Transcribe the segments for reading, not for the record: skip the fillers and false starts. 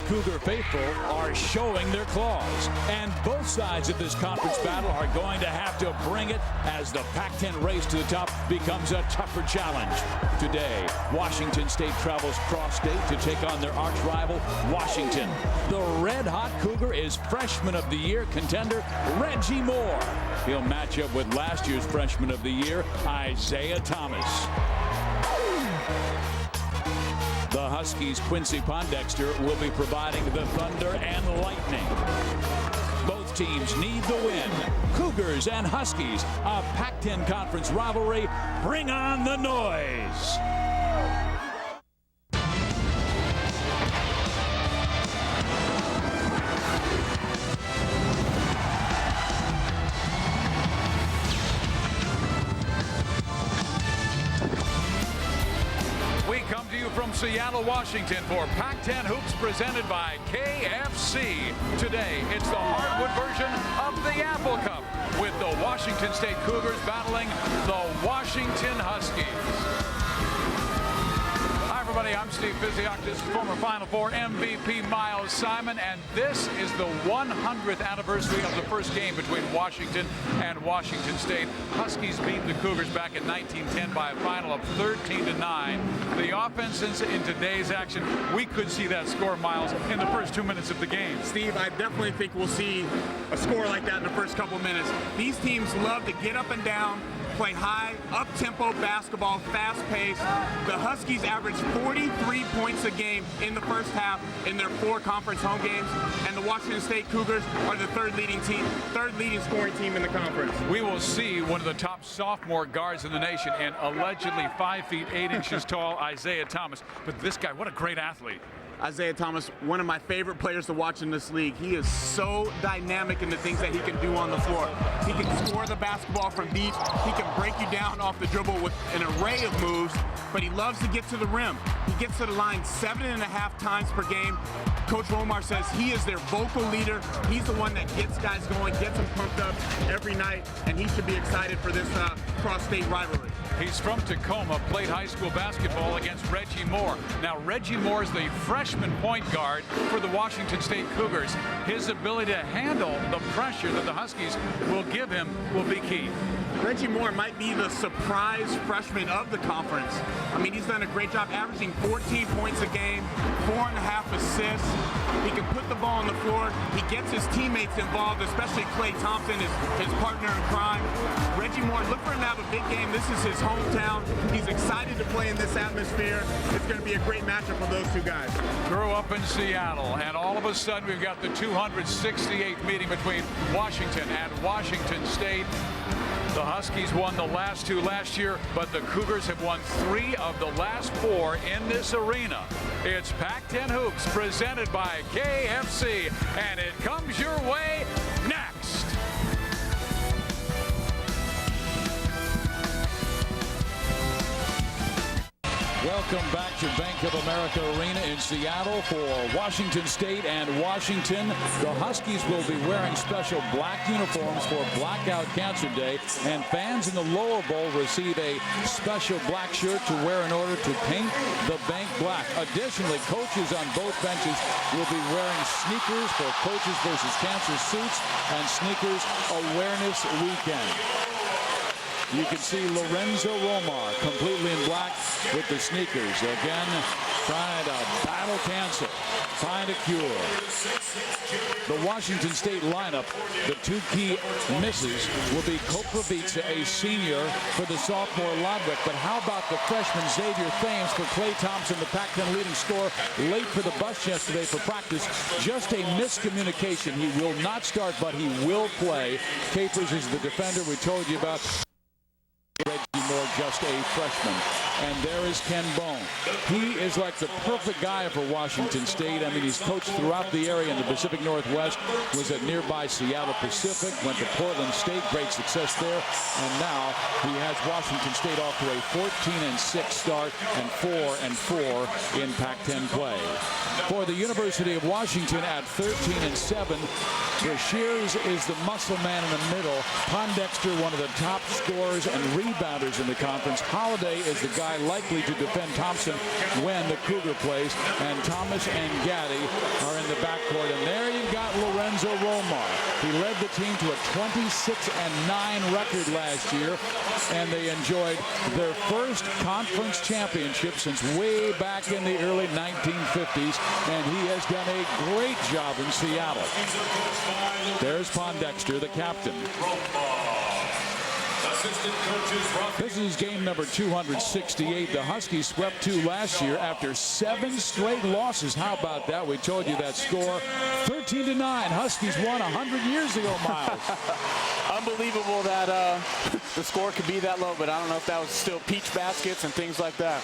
Cougar faithful are showing their claws. And both sides of this conference battle are going to have to bring it as the Pac-10 race to the top becomes a tougher challenge. Today, Washington State travels cross-state to take on their arch-rival, Washington. The red-hot Cougar is Freshman of the Year contender Reggie Moore. He'll match up with last year's Freshman of the Year, Isaiah Thomas. The Huskies' Quincy Pondexter will be providing the thunder and lightning. Both teams need the win. Cougars and Huskies, a Pac-10 conference rivalry. Bring on the noise. From Seattle, Washington for Pac-10 Hoops presented by KFC. Today, it's the hardwood version of the Apple Cup with the Washington State Cougars battling the Washington Huskies. Hi, everybody. I'm Steve Physiok, former Final Four MVP Miles Simon, and this is the 100th anniversary of the first game between Washington and Washington State. Huskies beat the Cougars back in 1910 by a final of 13-9. The offense in today's action, we could see that score, Miles, in the first 2 minutes of the game. Steve, I definitely think we'll see a score like that in the first couple minutes. These teams love to get up and down, play high, up-tempo basketball, fast-paced. The Huskies averaged 43 points a game in the first half in their 4 conference home games, and the Washington State Cougars are the third leading scoring team in the conference. We will see one of the top sophomore guards in the nation and allegedly 5 feet 8 inches tall Isaiah Thomas. But this guy, what a great athlete. Isaiah Thomas, one of my favorite players to watch in this league. He is so dynamic in the things that he can do on the floor. He can score the basketball from deep. He can break you down off the dribble with an array of moves, but he loves to get to the rim. He gets to the line 7.5 times per game. Coach Romar says he is their vocal leader. He's the one that gets guys going, gets them pumped up every night, and he should be excited for this cross-state rivalry. He's from Tacoma, played high school basketball against Reggie Moore. Now, Reggie Moore is the freshman point guard for the Washington State Cougars. His ability to handle the pressure that the Huskies will give him will be key. Reggie Moore might be the surprise freshman of the conference. I mean, he's done a great job averaging 14 points a game, 4.5 assists. He can put the ball on the floor. He gets his teammates involved, especially Klay Thompson, his partner in crime. Reggie Moore, look for him to have a big game. This is his hometown. He's excited to play in this atmosphere. It's going to be a great matchup for those two guys. Grew up in Seattle, and all of a sudden we've got the 268th meeting between Washington and Washington State. The Huskies won the last 2 last year, but the Cougars have won 3 of the last 4 in this arena. It's Pac-10 Hoops presented by KFC, and it comes your way next. Welcome back to Bank of America Arena in Seattle for Washington State and Washington. The Huskies will be wearing special black uniforms for Blackout Cancer Day, and fans in the lower bowl receive a special black shirt to wear in order to paint the bank black. Additionally, coaches on both benches will be wearing sneakers for Coaches versus Cancer suits and Sneakers Awareness Weekend. You can see Lorenzo Romar completely in black with the sneakers. Again, trying to battle cancer, find a cure. The Washington State lineup, the 2 key misses will be Koprivica, a senior, for the sophomore Lodwick. But how about the freshman Xavier Thames for Klay Thompson, the Pac-10 leading scorer, late for the bus yesterday for practice. Just a miscommunication. He will not start, but he will play. Capers is the defender we told you about. Reggie Moore, just a freshman. And there is Ken Bone. He is like the perfect guy for Washington State. I mean, he's coached throughout the area in the Pacific Northwest, was at nearby Seattle Pacific, went to Portland State, great success there. And now he has Washington State off to a 14-6 start and 4-4 in Pac-10 play. For the University of Washington at 13-7, Brashears is the muscle man in the middle. Pondexter, one of the top scorers and rebounders in the conference. Holiday is the guy likely to defend Thompson when the Cougar plays. And Thomas and Gaddy are in backcourt. And there you've got Lorenzo Romar. He led the team to a 26-9 record last year, and they enjoyed their first conference championship since way back in the early 1950s, and he has done a great job in Seattle. There's Pondexter, the captain. This is game number 268. The Huskies swept 2 last year after 7 straight losses. How about that? We told you that score. 13-9. Huskies won 100 years ago, Miles. Unbelievable that the score could be that low, but I don't know if that was still peach baskets and things like that.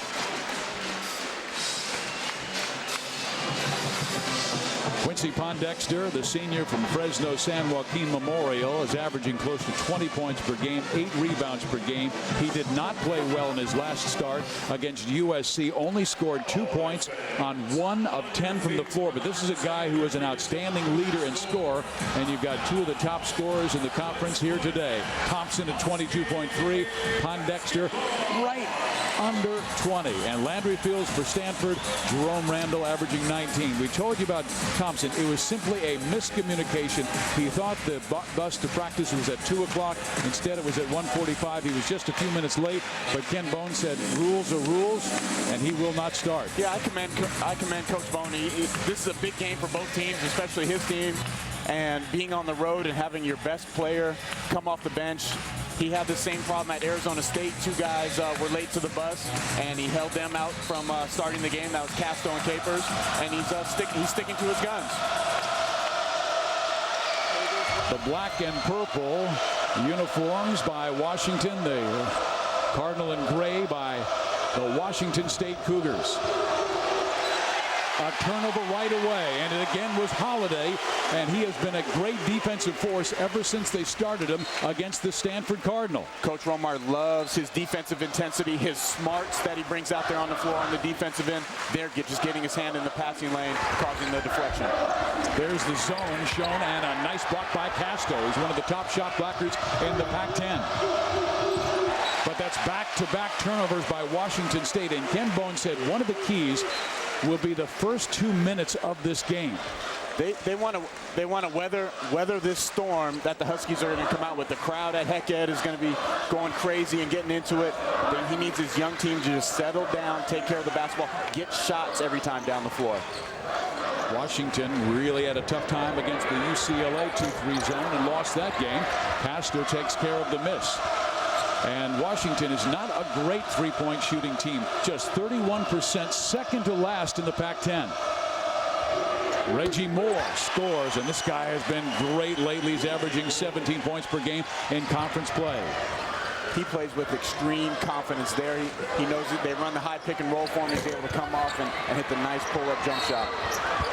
Quincy Pondexter, the senior from Fresno San Joaquin Memorial, is averaging close to 20 points per game, 8 rebounds per game. He did not play well in his last start against USC, only scored 2 points on 1 of 10 from the floor. But this is a guy who is an outstanding leader and scorer, and you've got 2 of the top scorers in the conference here today. Thompson at 22.3, Pondexter right under 20. And Landry Fields for Stanford, Jerome Randall averaging 19. We told you about Thompson. It was simply a miscommunication. He thought the bus to practice was at 2 o'clock. Instead, it was at 1:45. He was just a few minutes late, but Ken Bone said rules are rules, and he will not start. Yeah, I commend Coach Bone. This is a big game for both teams, especially his team. And being on the road and having your best player come off the bench. He had the same problem at Arizona State. 2 guys were late to the bus, and he held them out from starting the game. That was Casto and Capers, and he's sticking to his guns. The black and purple uniforms by Washington, the Cardinal and gray by the Washington State Cougars. A turnover right away, and it again was Holiday, and he has been a great defensive force ever since they started him against the Stanford Cardinal. Coach Romar loves his defensive intensity, his smarts that he brings out there on the floor on the defensive end. They're just getting his hand in the passing lane, causing the deflection. There's the zone shown, and a nice block by Casto. He's one of the top shot blockers in the Pac-10. But that's back-to-back turnovers by Washington State, and Ken Bone said one of the keys will be the first 2 minutes of this game. They want to weather this storm that the Huskies are going to come out with. The crowd at Heckhead is going to be going crazy and getting into it. Then he needs his young team to just settle down, take care of the basketball, get shots every time down the floor. Washington really had a tough time against the UCLA 2-3 zone and lost that game. Castro takes care of the miss. And Washington is not a great three-point shooting team. Just 31%, second to last in the Pac-10. Reggie Moore scores, and this guy has been great lately. He's averaging 17 points per game in conference play. He plays with extreme confidence there. He knows that they run the high pick and roll for him. He's able to come off and hit the nice pull-up jump shot.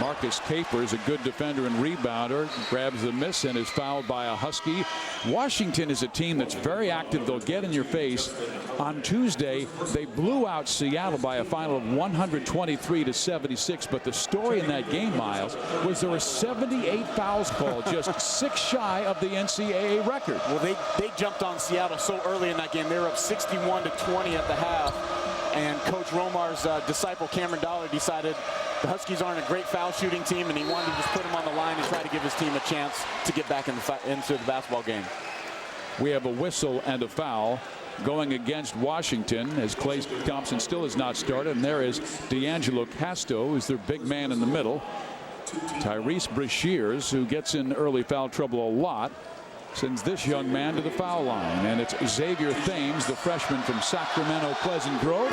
Marcus Capers, a good defender and rebounder, grabs the miss and is fouled by a Husky. Washington is a team that's very active. They'll get in your face. On Tuesday, they blew out Seattle by a final of 123-76. But the story in that game, Miles, was there were 78 fouls called, just 6 shy of the NCAA record. Well, they jumped on Seattle so early in that game. They were up 61-20 at the half. And Coach Romar's disciple, Cameron Dollar, decided the Huskies aren't a great foul shooting team, and he wanted to just put them on the line and try to give his team a chance to get back into the basketball game. We have a whistle and a foul going against Washington, as Clay Thompson still has not started. And there is D'Angelo Casto, who's their big man in the middle. Tyrese Brashears, who gets in early foul trouble a lot, sends this young man to the foul line. And it's Xavier Thames, the freshman from Sacramento Pleasant Grove,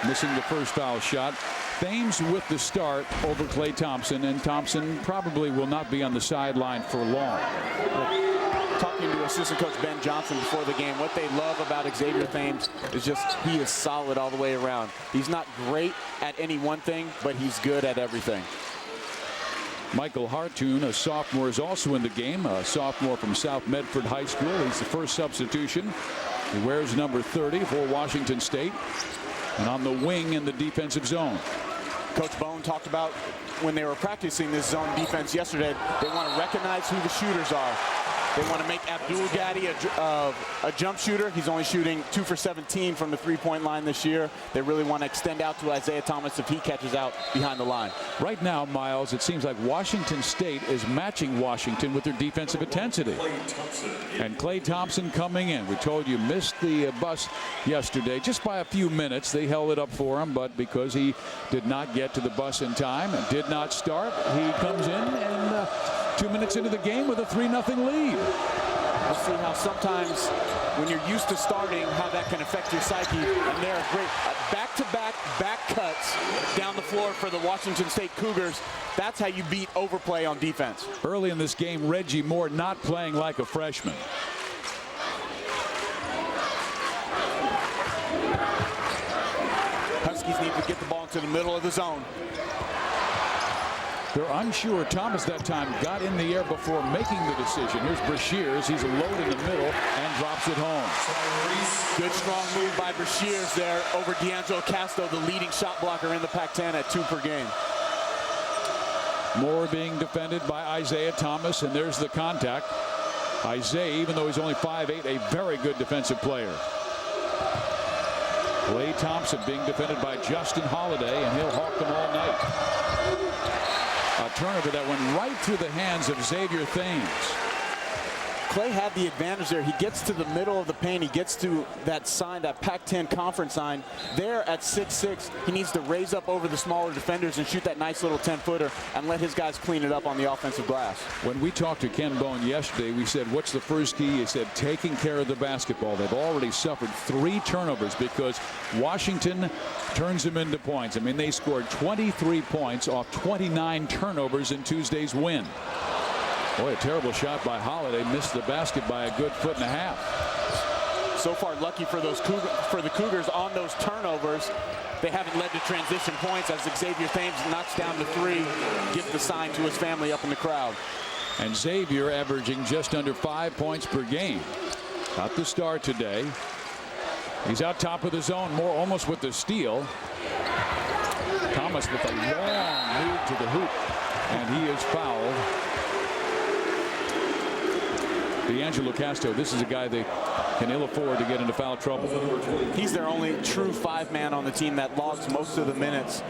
missing the first foul shot. Thames with the start over Clay Thompson, and Thompson probably will not be on the sideline for long. Talking to assistant coach Ben Johnson before the game, what they love about Xavier Thames is just he is solid all the way around. He's not great at any one thing, but he's good at everything. Michael Hartoon, a sophomore, is also in the game, a sophomore from South Medford High School. He's the first substitution. He wears number 30 for Washington State, and on the wing in the defensive zone. Coach Bone talked about when they were practicing this zone defense yesterday, they want to recognize who the shooters are. They want to make Abdul Gaddy a jump shooter. He's only shooting 2 for 17 from the three-point line this year. They really want to extend out to Isaiah Thomas if he catches out behind the line. Right now, Miles, it seems like Washington State is matching Washington with their defensive intensity. And Klay Thompson coming in. We told you missed the bus yesterday just by a few minutes. They held it up for him, but because he did not get to the bus in time and did not start, he comes in and 2 minutes into the game with a 3-0 lead. We'll see how sometimes when you're used to starting, how that can affect your psyche. And there are great back-to-back back cuts down the floor for the Washington State Cougars. That's how you beat overplay on defense. Early in this game, Reggie Moore not playing like a freshman. Huskies need to get the ball into the middle of the zone. They're unsure. Thomas that time got in the air before making the decision. Here's Brashears. He's alone in the middle and drops it home. Good strong move by Brashears there over D'Angelo Casto, the leading shot blocker in the Pac-10 at 2 per game. Moore being defended by Isaiah Thomas, and there's the contact. Isaiah, even though he's only 5'8", a very good defensive player. Klay Thompson being defended by Justin Holiday, and he'll hawk them all night. A turnover that went right through the hands of Xavier Thames. Klay had the advantage there. He gets to the middle of the paint. He gets to that sign, that Pac-10 conference sign. There at 6'6", he needs to raise up over the smaller defenders and shoot that nice little 10-footer and let his guys clean it up on the offensive glass. When we talked to Ken Bone yesterday, we said, what's the first key? He said, taking care of the basketball. They've already suffered 3 turnovers because Washington turns them into points. I mean, they scored 23 points off 29 turnovers in Tuesday's win. Boy, a terrible shot by Holiday. Missed the basket by a good 1.5 feet. So far, lucky for the Cougars on those turnovers. They haven't led to transition points as Xavier Thames knocks down the 3, gives the sign to his family up in the crowd. And Xavier averaging just under 5 points per game. Got the start today. He's out top of the zone, Moore almost with the steal. Thomas with a long move to the hoop, and he is fouled. D'Angelo Casto, this is a guy they can ill afford to get into foul trouble. He's their only true 5-man on the team that logs most of the minutes.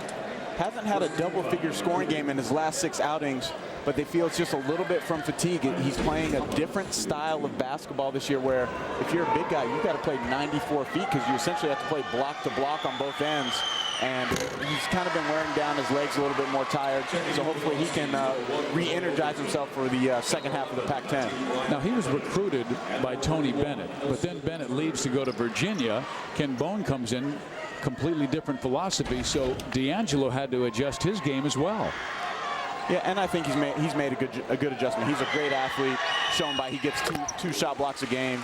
Hasn't had a double-figure scoring game in his last 6 outings, but they feel it's just a little bit from fatigue. He's playing a different style of basketball this year where if you're a big guy, you've got to play 94 feet because you essentially have to play block to block on both ends. And he's kind of been wearing down his legs a little bit more tired. So hopefully he can re-energize himself for the second half of the Pac-10. Now, he was recruited by Tony Bennett, but then Bennett leaves to go to Virginia. Ken Bone comes in, completely different philosophy. So D'Angelo had to adjust his game as well. Yeah, and I think he's made a good adjustment. He's a great athlete, shown by he gets two shot blocks a game.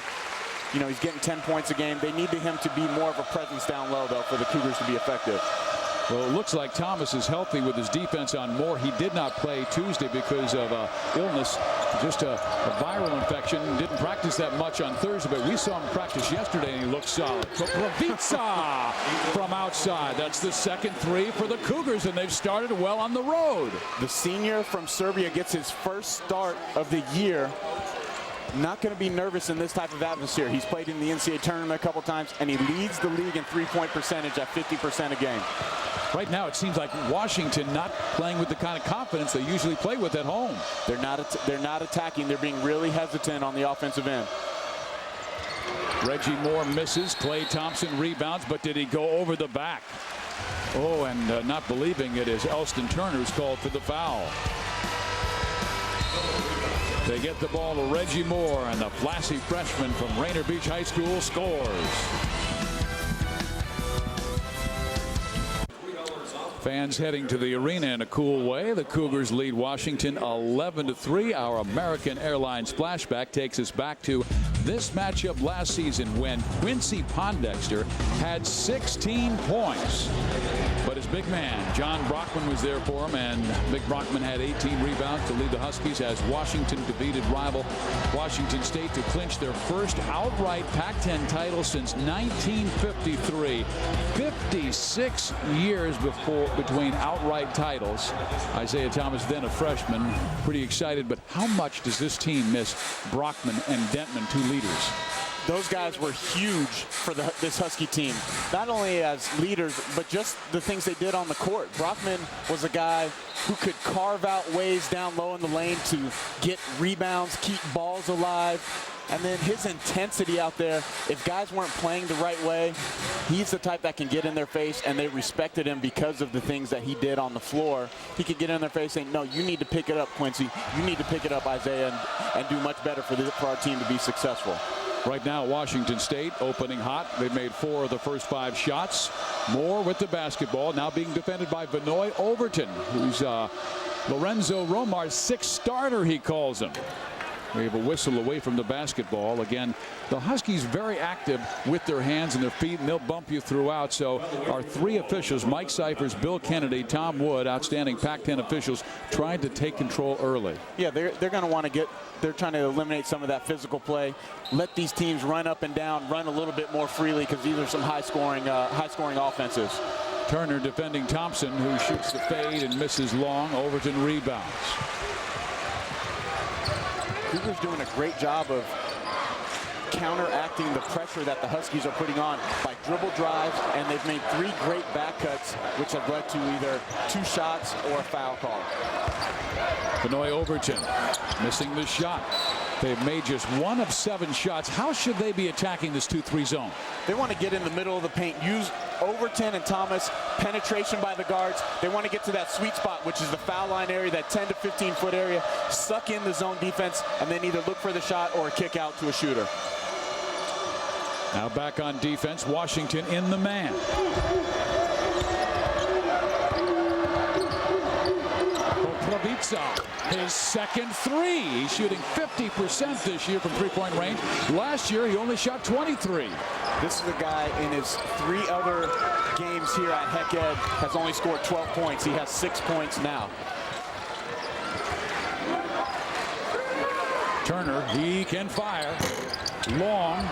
You know, he's getting 10 points a game. They need him to be more of a presence down low, though, for the Cougars to be effective. Well, it looks like Thomas is healthy with his defense on Moore. He did not play Tuesday because of illness, just a viral infection. Didn't practice that much on Thursday, but we saw him practice yesterday, and he looked solid. Koprivica from outside. That's the second 3 for the Cougars, and they've started well on the road. The senior from Serbia gets his first start of the year. Not going to be nervous in this type of atmosphere. He's played in the NCAA tournament a couple times, and he leads the league in three-point percentage at 50% a game. Right now, it seems like Washington not playing with the kind of confidence they usually play with at home. They're not attacking. They're being really hesitant on the offensive end. Reggie Moore misses. Klay Thompson rebounds, but did he go over the back? Oh, and not believing it is Elston Turner's called for the foul. They get the ball to Reggie Moore, and the flashy freshman from Rainier Beach High School scores. Fans heading to the arena in a cool way. The Cougars lead Washington 11-3. Our American Airlines flashback takes us back to this matchup last season when Quincy Pondexter had 16 points. But But his big man, John Brockman, was there for him, and Big Brockman had 18 rebounds to lead the Huskies as Washington defeated rival Washington State to clinch their first outright Pac-10 title since 1953. 56 years between outright titles. Isaiah Thomas, then a freshman, pretty excited, but how much does this team miss Brockman and Dentman, two leaders? Those guys were huge for this Husky team, not only as leaders, but just the things they did on the court. Brockman was a guy who could carve out ways down low in the lane to get rebounds, keep balls alive. And then his intensity out there, if guys weren't playing the right way, he's the type that can get in their face, and they respected him because of the things that he did on the floor. He could get in their face saying, no, you need to pick it up, Quincy. You need to pick it up, Isaiah, and do much better for our team to be successful. Right now, Washington State opening hot. They've made 4 of the first 5 shots. Moore with the basketball, now being defended by Vinoy Overton, who's Lorenzo Romar's 6th starter, he calls him. We have a whistle away from the basketball. Again, the Huskies very active with their hands and their feet, and they'll bump you throughout. So our 3 officials, Mike Cyphers, Bill Kennedy, Tom Wood, outstanding Pac-10 officials, trying to take control early. Yeah, they're going to want to get, they're trying to eliminate some of that physical play. Let these teams run up and down, run a little bit more freely, because these are some high-scoring offenses. Turner defending Thompson, who shoots the fade and misses long. Overton rebounds. Cougar's doing a great job of counteracting the pressure that the Huskies are putting on by dribble drives, and they've made 3 great back cuts, which have led to either 2 shots or a foul call. Vinoy Overton missing the shot. They've made just 1 of 7 shots. How should they be attacking this 2-3 zone? They want to get in the middle of the paint, use Overton and Thomas, penetration by the guards. They want to get to that sweet spot, which is the foul line area, that 10 to 15 foot area, suck in the zone defense, and then either look for the shot or a kick out to a shooter. Now back on defense, Washington in the man. Koprivica, his second 3. He's shooting 50% this year from three-point range. Last year, he only shot 23. This is a guy in his 3 other games here at Heck Ed has only scored 12 points. He has 6 points now. Turner, he can fire. Long.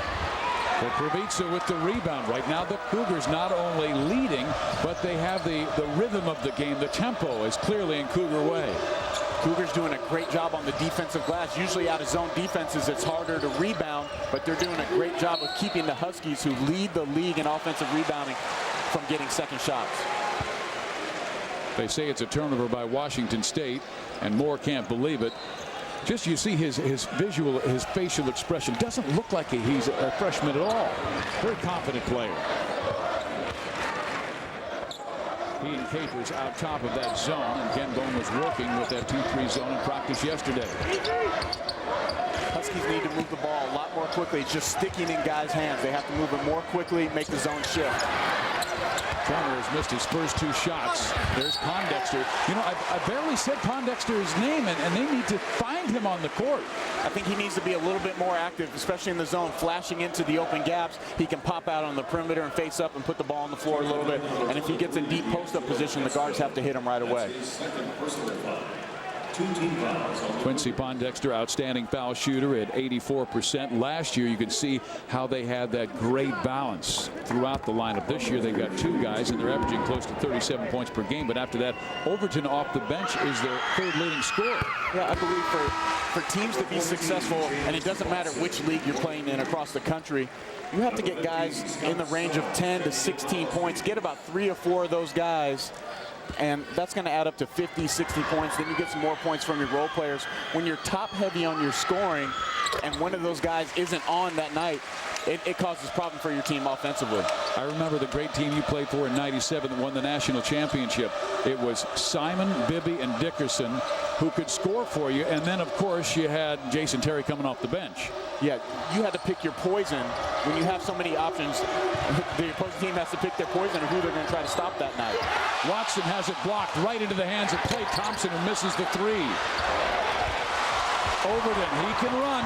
Koprivica with the rebound. Right now, the Cougars not only leading, but they have the rhythm of the game. The tempo is clearly in Cougar way. Cougars doing a great job on the defensive glass. Usually out of zone defenses, it's harder to rebound, but they're doing a great job of keeping the Huskies, who lead the league in offensive rebounding, from getting second shots. They say it's a turnover by Washington State, and Moore can't believe it. Just you see his visual, his facial expression. Doesn't look like he's a freshman at all. Very confident player. He and Capers out top of that zone, and Ken Bone was working with that 2-3 zone in practice yesterday. Huskies need to move the ball a lot more quickly. It's just sticking in guys' hands. They have to move it more quickly, make the zone shift. Turner has missed his first 2 shots. There's Pondexter. You know, I barely said Pondexter's name, and they need to find him on the court. I think he needs to be a little bit more active, especially in the zone, flashing into the open gaps. He can pop out on the perimeter and face up and put the ball on the floor a little bit. And if he gets in deep post-up position, the guards have to hit him right away. Quincy Pondexter, outstanding foul shooter at 84%. Last year, you could see how they had that great balance throughout the lineup. This year, they've got 2 guys, and they're averaging close to 37 points per game. But after that, Overton off the bench is their 3rd leading scorer. Yeah, I believe for teams to be successful, and it doesn't matter which league you're playing in across the country, you have to get guys in the range of 10 to 16 points. Get about 3 or 4 of those guys, and that's going to add up to 50, 60 points. Then you get some more points from your role players. When you're top heavy on your scoring and one of those guys isn't on that night, it causes problems for your team offensively. I remember the great team you played for in '97 that won the national championship. It was Simon, Bibby, and Dickerson who could score for you. And then, of course, you had Jason Terry coming off the bench. Yeah, you had to pick your poison. When you have so many options, the opposing team has to pick their poison and who they're going to try to stop that night. Watson has it blocked right into the hands of Klay Thompson, who misses the 3. Overton, he can run,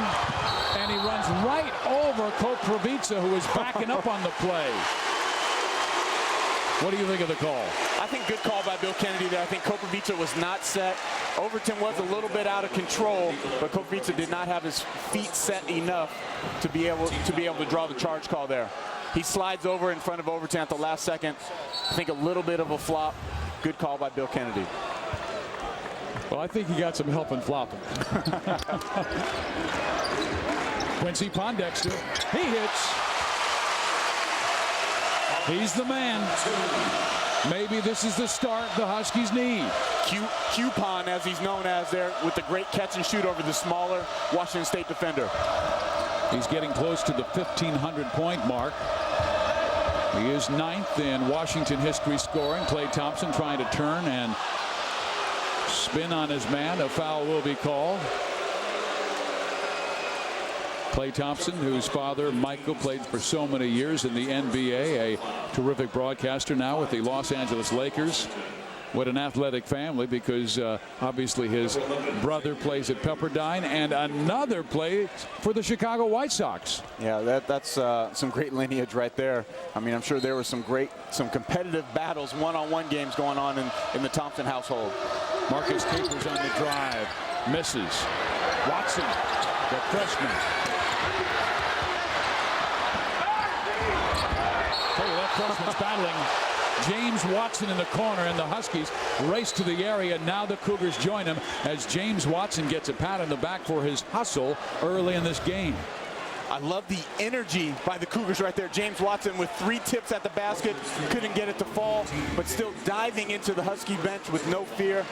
and he runs right over Koprivica, who is backing up on the play. What do you think of the call? I think good call by Bill Kennedy there. I think Koprivica was not set. Overton was a little bit out of control, but Koprivica did not have his feet set enough to be able to draw the charge call there. He slides over in front of Overton at the last second. I think a little bit of a flop. Good call by Bill Kennedy. Well, I think he got some help in flopping. Quincy Pondexter, he hits. He's the man. Maybe this is the start the Huskies need. Q-Pon, as he's known as there, with the great catch and shoot over the smaller Washington State defender. He's getting close to the 1,500-point mark. He is 9th in Washington history scoring. Klay Thompson trying to turn and spin on his man. A foul will be called. Klay Thompson, whose father, Michael, played for so many years in the NBA, a terrific broadcaster now with the Los Angeles Lakers. What an athletic family, because obviously his brother plays at Pepperdine and another plays for the Chicago White Sox. Yeah, that's some great lineage right there. I mean, I'm sure there were some competitive battles, one-on-one games going on in the Thompson household. Marcus Capers on the drive, misses. Watson, the freshman. That freshman's battling James Watson in the corner, and the Huskies race to the area. Now the Cougars join him as James Watson gets a pat on the back for his hustle early in this game. I love the energy by the Cougars right there. James Watson with 3 tips at the basket, couldn't get it to fall, but still diving into the Husky bench with no fear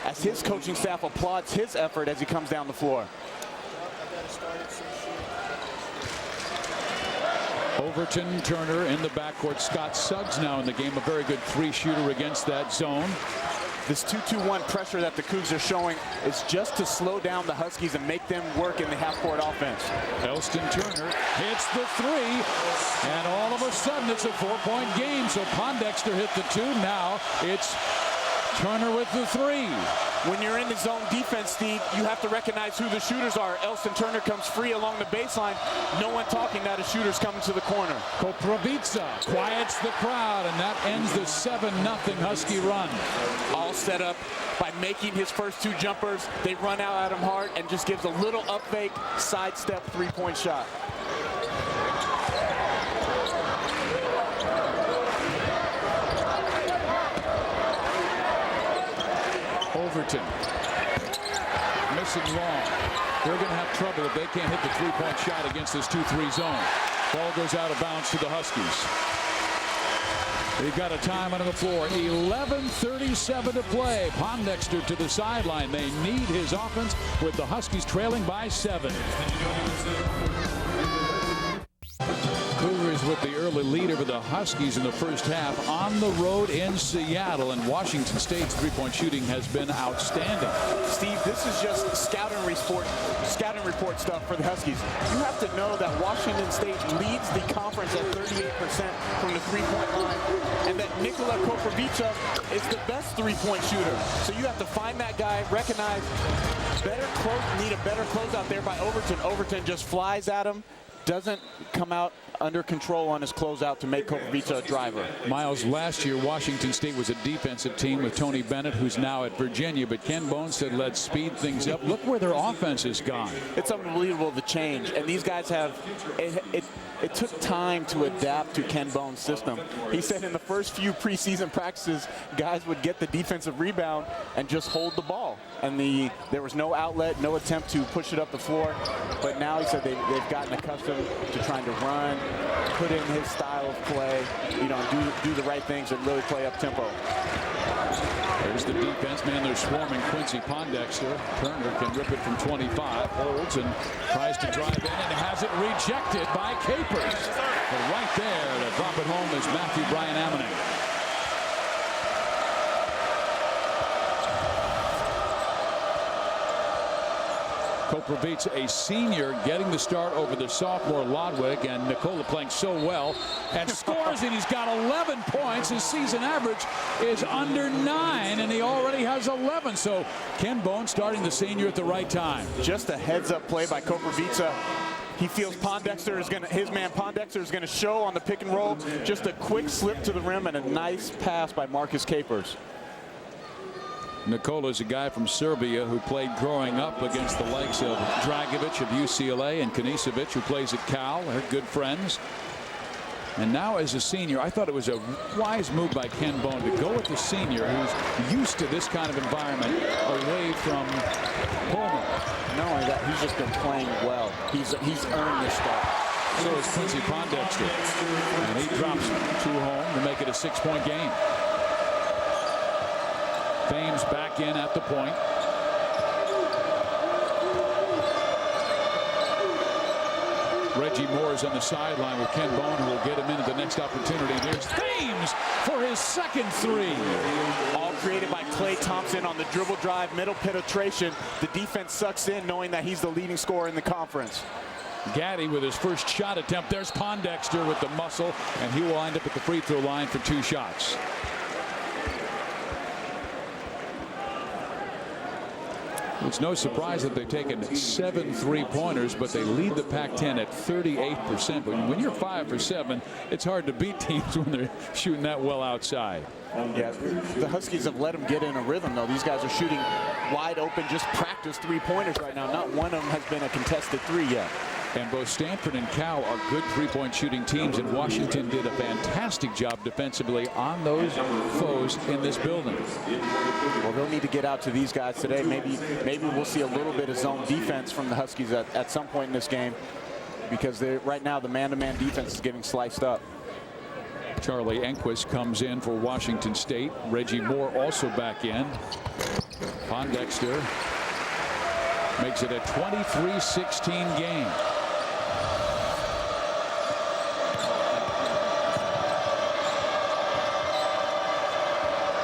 as his coaching staff applauds his effort as he comes down the floor. Overton, Turner in the backcourt. Scott Suggs now in the game, a very good 3-shooter against that zone. This 2-2-1 pressure that the Cougs are showing is just to slow down the Huskies and make them work in the half-court offense. Elston Turner hits the 3, and all of a sudden it's a 4-point game. So Pondexter hit the 2. Now it's Turner with the 3. When you're in the zone defense, Steve, you have to recognize who the shooters are. Elston Turner comes free along the baseline. No one talking that a shooter's coming to the corner. Koprivica quiets the crowd, and that ends the 7-0 Husky run. All set up by making his first 2 jumpers. They run out Adam Hart and just gives a little up fake, sidestep 3-point shot. Overton missing long. They're going to have trouble if they can't hit the 3-point shot against this 2-3 zone. Ball goes out of bounds to the Huskies. They've got a time on the floor. 11:37 to play. Pondexter to the sideline. They need his offense with the Huskies trailing by 7. Cougars with the early lead over the Huskies in the first half on the road in Seattle, and Washington State's 3-point shooting has been outstanding. Steve, this is just scouting report stuff for the Huskies. You have to know that Washington State leads the conference at 38% from the 3-point line, and that Nikola Koprivica is the best 3-point shooter. So you have to find that guy, recognize need a better closeout there by Overton. Overton just flies at him, doesn't come out under control on his closeout to make Koprivica a driver. Miles, last year Washington State was a defensive team with Tony Bennett, who's now at Virginia, but Ken Bones said let's speed things up. Look where their offense has gone. It's unbelievable, the change, and these guys have it took time to adapt to Ken Bones' system. He said in the first few preseason practices, guys would get the defensive rebound and just hold the ball. And there was no outlet, no attempt to push it up the floor. But now he said they've gotten accustomed to trying to run, put in his style of play, do the right things and really play up tempo. There's the defense, man. They're swarming Quincy Pondexter. Turner can rip it from 25, holds and tries to drive in and has it rejected by Capers. But right there to drop it home is Matthew Bryan Ammoning. Koprivica, a senior, getting the start over the sophomore Lodwick, and Nikola playing so well and scores, and he's got 11 points. His season average is under 9, and he already has 11. So Ken Bones starting the senior at the right time. Just a heads-up play by Koprivica. He feels his man Pondexter is gonna show on the pick and roll. Just a quick slip to the rim and a nice pass by Marcus Capers. Nikola is a guy from Serbia who played growing up against the likes of Dragovic of UCLA and Kanisevic, who plays at Cal. They're good friends. And now as a senior, I thought it was a wise move by Ken Bone to go with the senior who's used to this kind of environment away from Pullman. Not only that, he's just been playing well. He's earned this spot. So is Quincy Pondexter. And he drops 2 home to make it a 6-point game. Thames back in at the point. Reggie Moore is on the sideline with Ken Bone, who will get him into the next opportunity. There's Thames for his second 3. All created by Klay Thompson on the dribble drive, middle penetration. The defense sucks in knowing that he's the leading scorer in the conference. Gaddy with his first shot attempt. There's Pondexter with the muscle, and he will wind up at the free throw line for 2 shots. It's no surprise that they've taken 7 3-pointers, but they lead the Pac-10 at 38%. But when you're 5 for 7, it's hard to beat teams when they're shooting that well outside. Yeah, the Huskies have let them get in a rhythm, though. These guys are shooting wide open, just practice 3-pointers right now. Not one of them has been a contested 3 yet. And both Stanford and Cal are good 3-point shooting teams, and Washington did a fantastic job defensively on those foes in this building. Well, they'll need to get out to these guys today. Maybe we'll see a little bit of zone defense from the Huskies at some point in this game, because right now the man-to-man defense is getting sliced up. Charlie Enquist comes in for Washington State. Reggie Moore also back in. Pondexter makes it a 23-16 game.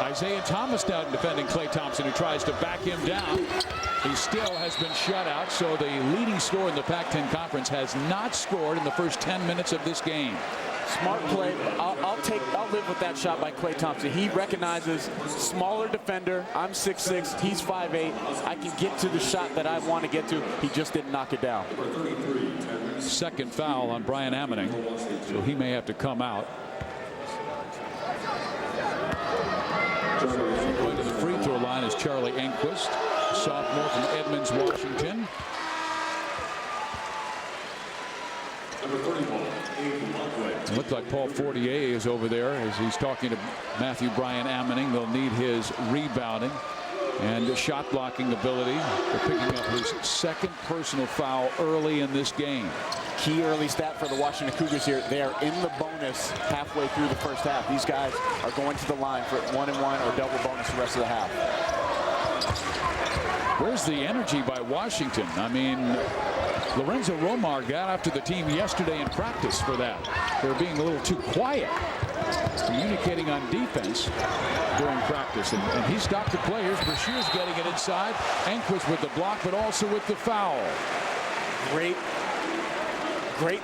Isaiah Thomas now defending Klay Thompson, who tries to back him down. He still has been shut out, so the leading scorer in the Pac-10 Conference has not scored in the first 10 minutes of this game. Smart play. I'll live with that shot by Klay Thompson. He recognizes smaller defender. I'm 6'6", he's 5'8". I can get to the shot that I want to get to. He just didn't knock it down. Second foul on Brian Ammoning, so he may have to come out. Going to the free throw line is Charlie Enquist, sophomore from Edmonds, Washington. It looks like Paul Fortier is over there as he's talking to Matthew Brian Ammoning. They'll need his rebounding and shot blocking ability. They're picking up his second personal foul early in this game. Key early stat for the Washington Cougars here. They are in the bonus halfway through the first half. These guys are going to the line for 1-1 or double bonus the rest of the half. Where's the energy by Washington? I mean, Lorenzo Romar got after the team yesterday in practice for that. They're being a little too quiet, communicating on defense during practice. And he stopped the players. Brashear's getting it inside. Enquist with the block, but also with the foul. Great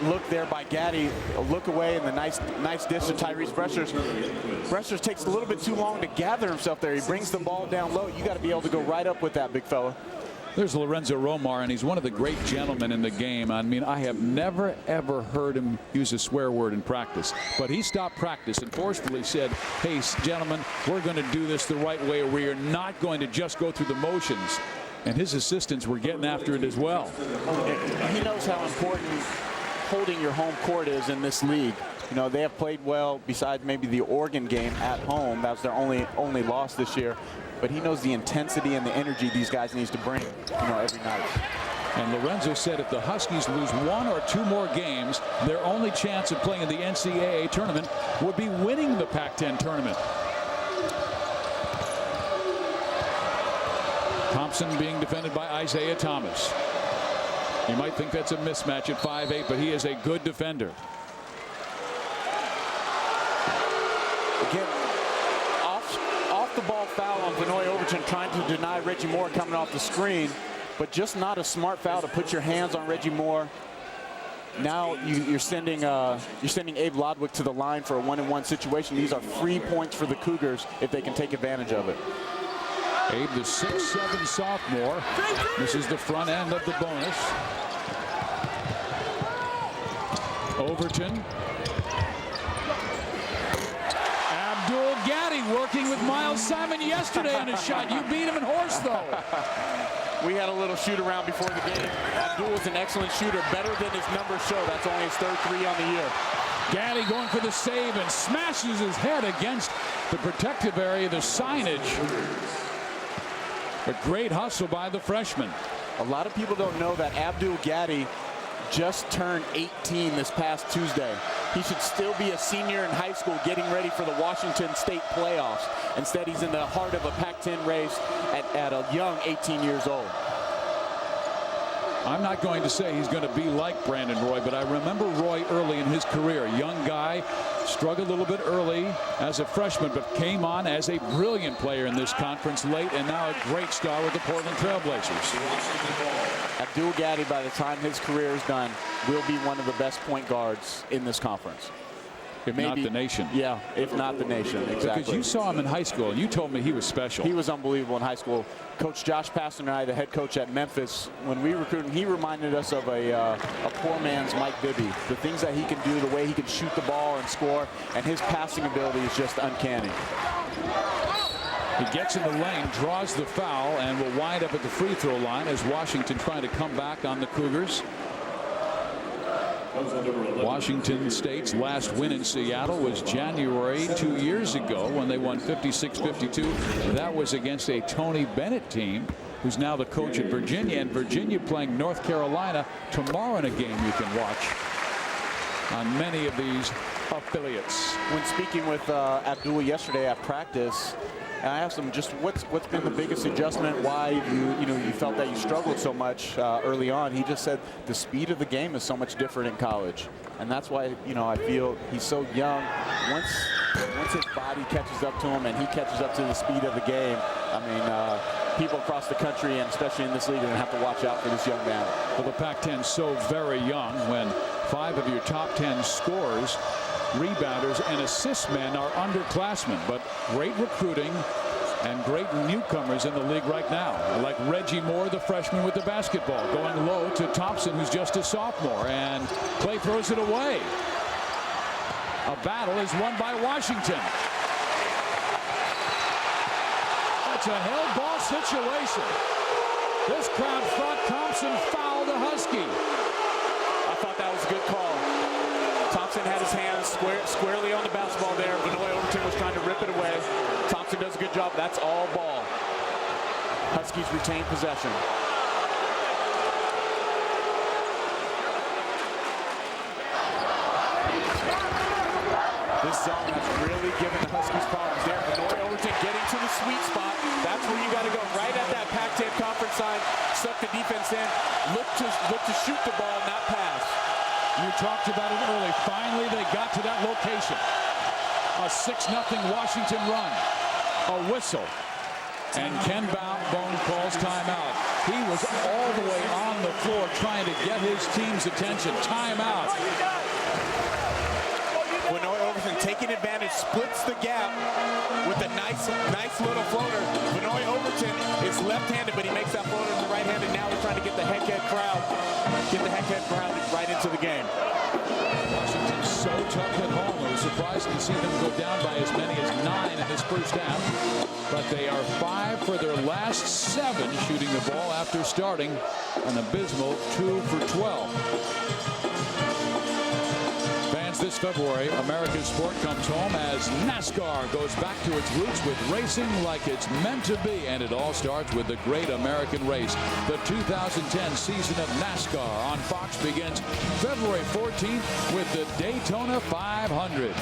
look there by Gaddy. A look away and the nice dish to Tyrese Bressers. Bressers takes a little bit too long to gather himself there. He brings the ball down low. You got to be able to go right up with that, big fella. There's Lorenzo Romar, and he's one of the great gentlemen in the game. I mean, I have never, ever heard him use a swear word in practice. But he stopped practice and forcefully said, hey, gentlemen, we're going to do this the right way, or we are not going to just go through the motions. And his assistants were getting after it as well. He knows how important holding your home court is in this league. You know, they have played well besides maybe the Oregon game at home. That was their only loss this year. But he knows the intensity and the energy these guys need to bring, every night. And Lorenzo said if the Huskies lose 1 or 2 more games, their only chance of playing in the NCAA tournament would be winning the Pac-10 tournament. Thompson being defended by Isaiah Thomas. You might think that's a mismatch at 5'8", but he is a good defender. Again, off the ball foul on Vinoy Overton, trying to deny Reggie Moore coming off the screen, but just not a smart foul to put your hands on Reggie Moore. Now you're sending Abe Lodwick to the line for a 1-on-1 situation. These are free points for the Cougars if they can take advantage of it. Abe, the 6'7" sophomore. This is the front end of the bonus. Overton. Abdul Gaddy working with Miles Simon yesterday on his shot. You beat him in horse, though. We had a little shoot around before the game. Abdul was an excellent shooter, better than his numbers show. That's only his third three on the year. Gaddy going for the save and smashes his head against the protective area, the signage. A great hustle by the freshman. A lot of people don't know that Abdul Gaddy just turned 18 this past Tuesday. He should still be a senior in high school getting ready for the Washington State playoffs. Instead, he's in the heart of a Pac-10 race at a young 18 years old. I'm not going to say he's going to be like Brandon Roy, but I remember Roy early in his career. A young guy, struggled a little bit early as a freshman, but came on as a brilliant player in this conference late, and now a great star with the Portland Trailblazers. Abdul Gaddy, by the time his career is done, will be one of the best point guards in this conference. If not the nation. Yeah, if not the nation, exactly. Because you saw him in high school, and you told me he was special. He was unbelievable in high school. Coach Josh Pastor and I, the head coach at Memphis, when we recruited him, he reminded us of a poor man's Mike Bibby. The things that he can do, the way he can shoot the ball and score, and his passing ability is just uncanny. He gets in the lane, draws the foul, and will wind up at the free throw line as Washington trying to come back on the Cougars. Washington State's last win in Seattle was January 2 years ago when they won 56-52. That was against a Tony Bennett team who's now the coach at Virginia, and Virginia playing North Carolina tomorrow in a game you can watch on many of these affiliates. When speaking with Abdul yesterday at practice, and I asked him just what's been the biggest adjustment, why you felt that you struggled so much early on. He just said the speed of the game is so much different in college, and that's why I feel he's so young. Once his body catches up to him and he catches up to the speed of the game, I mean, people across the country and especially in this league are going to have to watch out for this young man. Well, the Pac-10 so very young when 5 of your top 10 scorers, rebounders, and assist men are underclassmen, but great recruiting and great newcomers in the league right now, like Reggie Moore, the freshman with the basketball, going low to Thompson, who's just a sophomore, and Clay throws it away. A battle is won by Washington. It's a held ball situation. This crowd thought Thompson fouled the Husky. I thought that was a good call. Thompson had his hands squarely on the basketball there. Benoit Overton was trying to rip it away. Thompson does a good job. That's all ball. Huskies retain possession. This zone has really given the Huskies problems there. Benoit Overton getting to the sweet spot. That's where you got to go, right at that Pac-10 conference sign. Suck the defense in. Look to shoot the ball, not pass. You talked about it early. Finally, they got to that location. A 6-0 Washington run. A whistle. And Ken Bone calls timeout. He was all the way on the floor trying to get his team's attention. Timeout. Benoit Overton taking advantage, splits the gap with a nice little floater. Benoit Overton is left-handed, but he makes that floater to the right-handed. Now we're trying to get the Heckhead crowd right into the game. Washington's so tough at home. I was surprised to see them go down by as many as 9 in this first half. But they are 5 for their last 7 shooting the ball after starting an abysmal 2 for 12. This February, America's sport comes home as NASCAR goes back to its roots with racing like it's meant to be, and it all starts with the Great American Race. The 2010 season of NASCAR on Fox begins February 14th with the Daytona 500.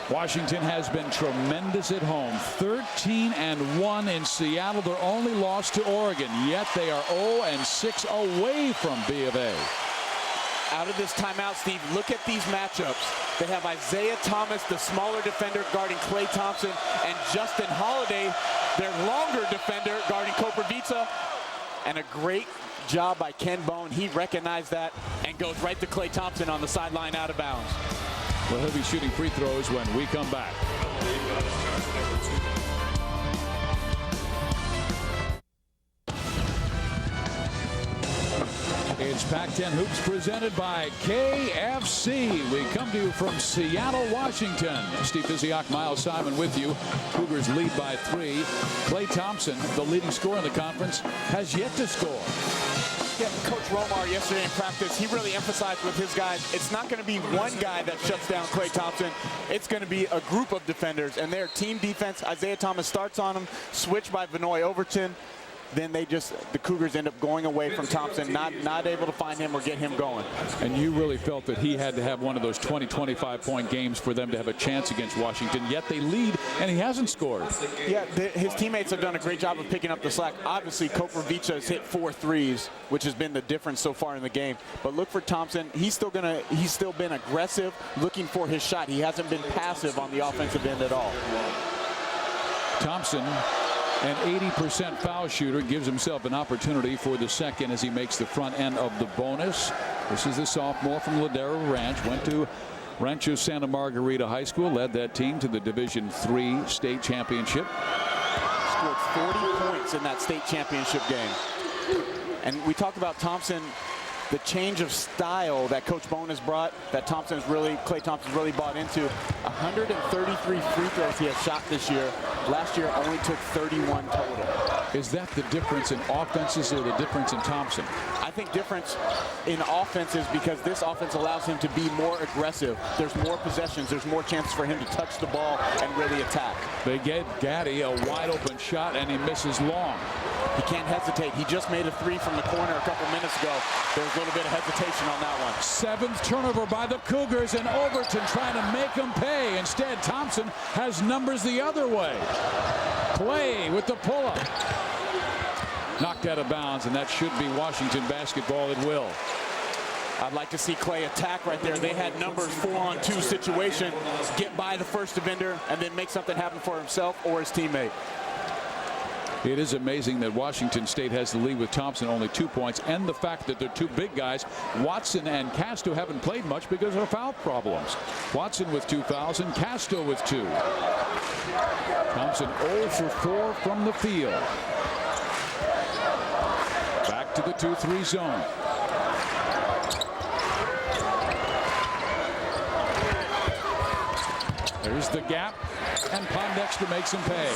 Washington has been tremendous at home. 13-1 in Seattle. Their only loss to Oregon, yet they are 0-6 away from B of A. Out of this timeout, Steve, look at these matchups. They have Isaiah Thomas, the smaller defender, guarding Klay Thompson, and Justin Holiday, their longer defender, guarding Koprivica. And a great job by Ken Bone. He recognized that and goes right to Klay Thompson on the sideline out of bounds. Well, he'll be shooting free throws when we come back. It's Pac-10 Hoops presented by KFC. We come to you from Seattle, Washington. Steve Physiak, Miles Simon with you. Cougars lead by 3. Klay Thompson, the leading scorer in the conference, has yet to score. Yeah, Coach Romar yesterday in practice, he really emphasized with his guys, it's not going to be one guy that shuts down Klay Thompson. It's going to be a group of defenders, and their team defense, Isaiah Thomas starts on him, switched by Vinoy Overton. Then the Cougars end up going away from Thompson, not able to find him or get him going. And you really felt that he had to have one of those 20, 25-point games for them to have a chance against Washington, yet they lead, and he hasn't scored. Yeah, his teammates have done a great job of picking up the slack. Obviously, Koprivica has hit 4 threes, which has been the difference so far in the game. But look for Thompson. He's still been aggressive, looking for his shot. He hasn't been passive on the offensive end at all. Thompson, an 80% foul shooter, gives himself an opportunity for the second as he makes the front end of the bonus. This is the sophomore from Ladera Ranch. Went to Rancho Santa Margarita High School, led that team to the Division III state championship. Scored 40 points in that state championship game. And we talked about Thompson, the change of style that Coach Bone has brought, that Klay Thompson's really bought into. 133 free throws he has shot this year. Last year only took 31 total. Is that the difference in offenses or the difference in Thompson? I think difference in offenses because this offense allows him to be more aggressive. There's more possessions. There's more chances for him to touch the ball and really attack. They get Gaddy a wide open shot and he misses long. He can't hesitate. He just made a 3 from the corner a couple minutes ago. There was a little bit of hesitation on that one. 7th turnover by the Cougars, and Overton trying to make them pay. Instead, Thompson has numbers the other way. Klay with the pull-up. Knocked out of bounds, and that should be Washington basketball at will. I'd like to see Klay attack right there. They had numbers 4-on-2 situation. Get by the first defender and then make something happen for himself or his teammate. It is amazing that Washington State has the lead with Thompson only 2 points, and the fact that they're 2 big guys. Watson and Casto haven't played much because of foul problems. Watson with 2 fouls and Casto with 2. Thompson 0 for 4 from the field. Back to the 2-3 zone. There's the gap, and Pondexter makes him pay.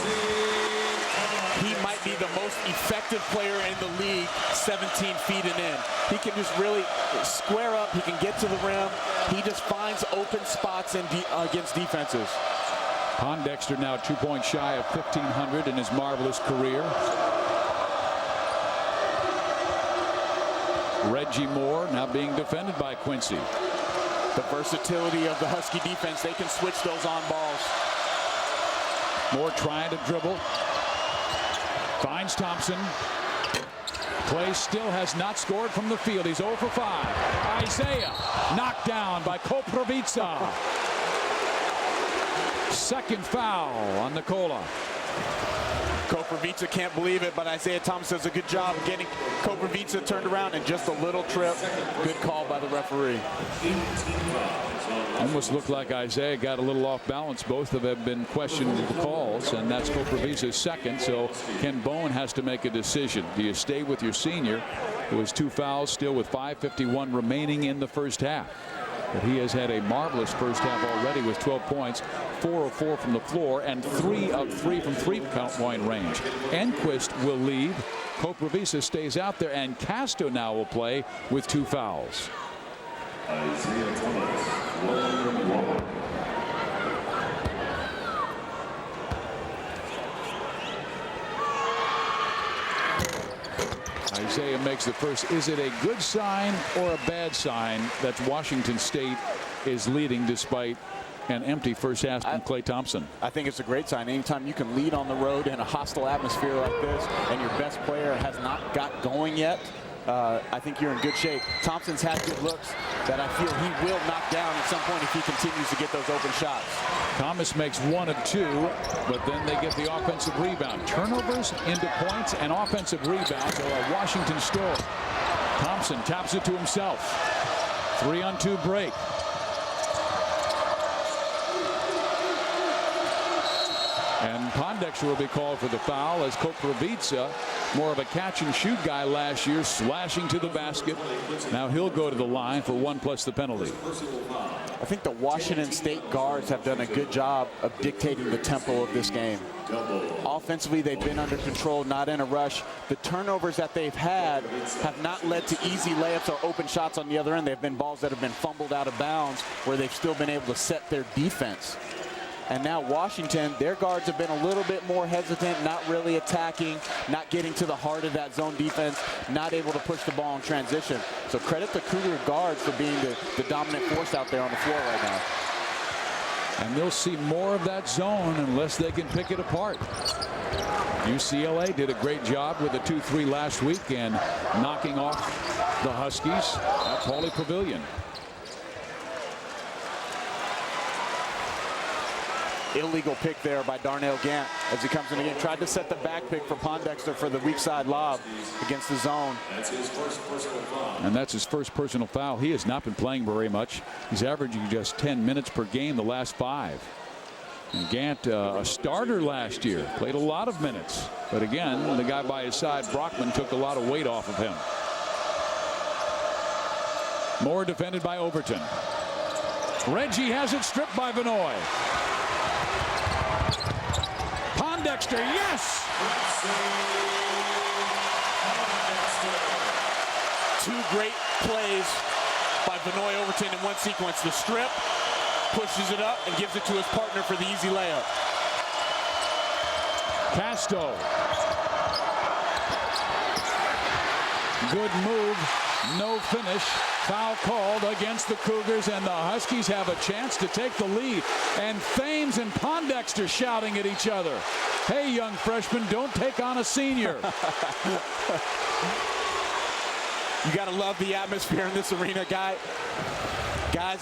He might be the most effective player in the league 17 feet and in. He can just really square up. He can get to the rim. He just finds open spots against defenses. Pondexter now 2 points shy of 1,500 in his marvelous career. Reggie Moore now being defended by Quincy. The versatility of the Husky defense. They can switch those on balls. Moore trying to dribble. Finds Thompson. Klay still has not scored from the field. He's 0 for 5. Isaiah knocked down by Koprivica. Second foul on Nikola. Koprivica can't believe it, but Isaiah Thomas does a good job of getting Koprivica turned around and just a little trip. Good call by the referee. Almost looked like Isaiah got a little off balance. Both of them have been questionable calls, and that's Koprivica's second. So Ken Bone has to make a decision. Do you stay with your senior, who has 2 fouls still with 5:51 remaining in the first half? But he has had a marvelous first half already with 12 points, 4 of 4 from the floor, and 3 of 3 from 3-point range. Enquist will leave. Koprivica stays out there, and Casto now will play with 2 fouls. Isaiah makes the first. Is it a good sign or a bad sign that Washington State is leading despite an empty first half from Klay Thompson? I think it's a great sign. Anytime you can lead on the road in a hostile atmosphere like this and your best player has not got going yet, I think you're in good shape. Thompson's had good looks that I feel he will knock down at some point if he continues to get those open shots. Thomas makes 1 of 2, but then they get the offensive rebound. Turnovers into points and offensive rebounds are a Washington story. Thompson taps it to himself. 3-on-2 break. And Pondexter will be called for the foul as Koprivica, more of a catch and shoot guy last year, slashing to the basket. Now he'll go to the line for 1 plus the penalty. I think the Washington State guards have done a good job of dictating the tempo of this game. Offensively, they've been under control, not in a rush. The turnovers that they've had have not led to easy layups or open shots on the other end. They've been balls that have been fumbled out of bounds where they've still been able to set their defense. And now Washington, their guards have been a little bit more hesitant, not really attacking, not getting to the heart of that zone defense, not able to push the ball in transition. So credit the Cougar guards for being the dominant force out there on the floor right now. And they'll see more of that zone unless they can pick it apart. UCLA did a great job with the 2-3 last week and knocking off the Huskies at Pauley Pavilion. Illegal pick there by Darnell Gant as he comes in again. Tried to set the back pick for Pondexter for the weak side lob against the zone. And that's his first personal foul. He has not been playing very much. He's averaging just 10 minutes per game the last 5. And Gant, a starter last year, played a lot of minutes. But again, the guy by his side, Brockman, took a lot of weight off of him. Moore defended by Overton. Reggie has it stripped by Vinoy. Pondexter, yes! Two great plays by Vinoy Overton in one sequence. The strip, pushes it up, and gives it to his partner for the easy layup. Casto. Good move, no finish. Foul called against the Cougars, and the Huskies have a chance to take the lead. And Thames and Pondexter shouting at each other. Hey, young freshman, don't take on a senior. You got to love the atmosphere in this arena, guys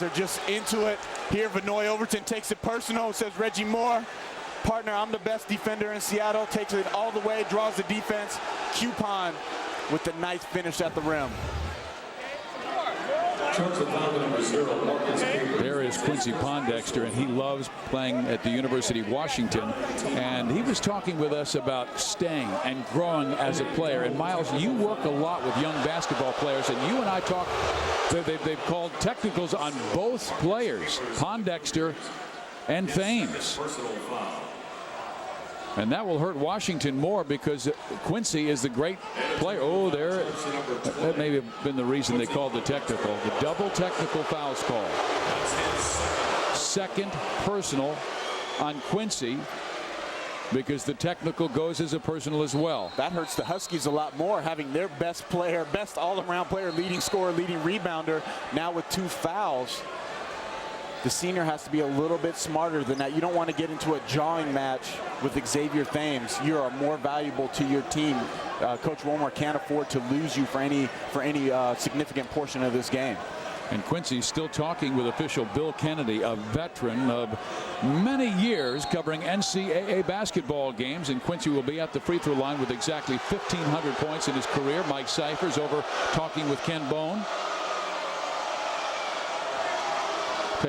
are just into it. Here, Vinoy Overton takes it personal, says Reggie Moore, partner, I'm the best defender in Seattle, takes it all the way, draws the defense. Coupon with the nice finish at the rim. There is Quincy Pondexter, and he loves playing at the University of Washington. And he was talking with us about staying and growing as a player. And Miles, you work a lot with young basketball players, and you and I talk. They've called technicals on both players, Pondexter and Thames. And that will hurt Washington more because Quincy is the great player. Oh, there. That may have been the reason they called the technical. The double technical fouls call. Second personal on Quincy because the technical goes as a personal as well. That hurts the Huskies a lot more, having their best player, best all-around player, leading scorer, leading rebounder, now with 2 fouls. The senior has to be a little bit smarter than that. You don't want to get into a jawing match with Xavier Thames. You are more valuable to your team. Coach Wilmore can't afford to lose you for any significant portion of this game. And Quincy's still talking with official Bill Kennedy, a veteran of many years covering NCAA basketball games. And Quincy will be at the free throw line with exactly 1,500 points in his career. Mike Cyphers over talking with Ken Bone.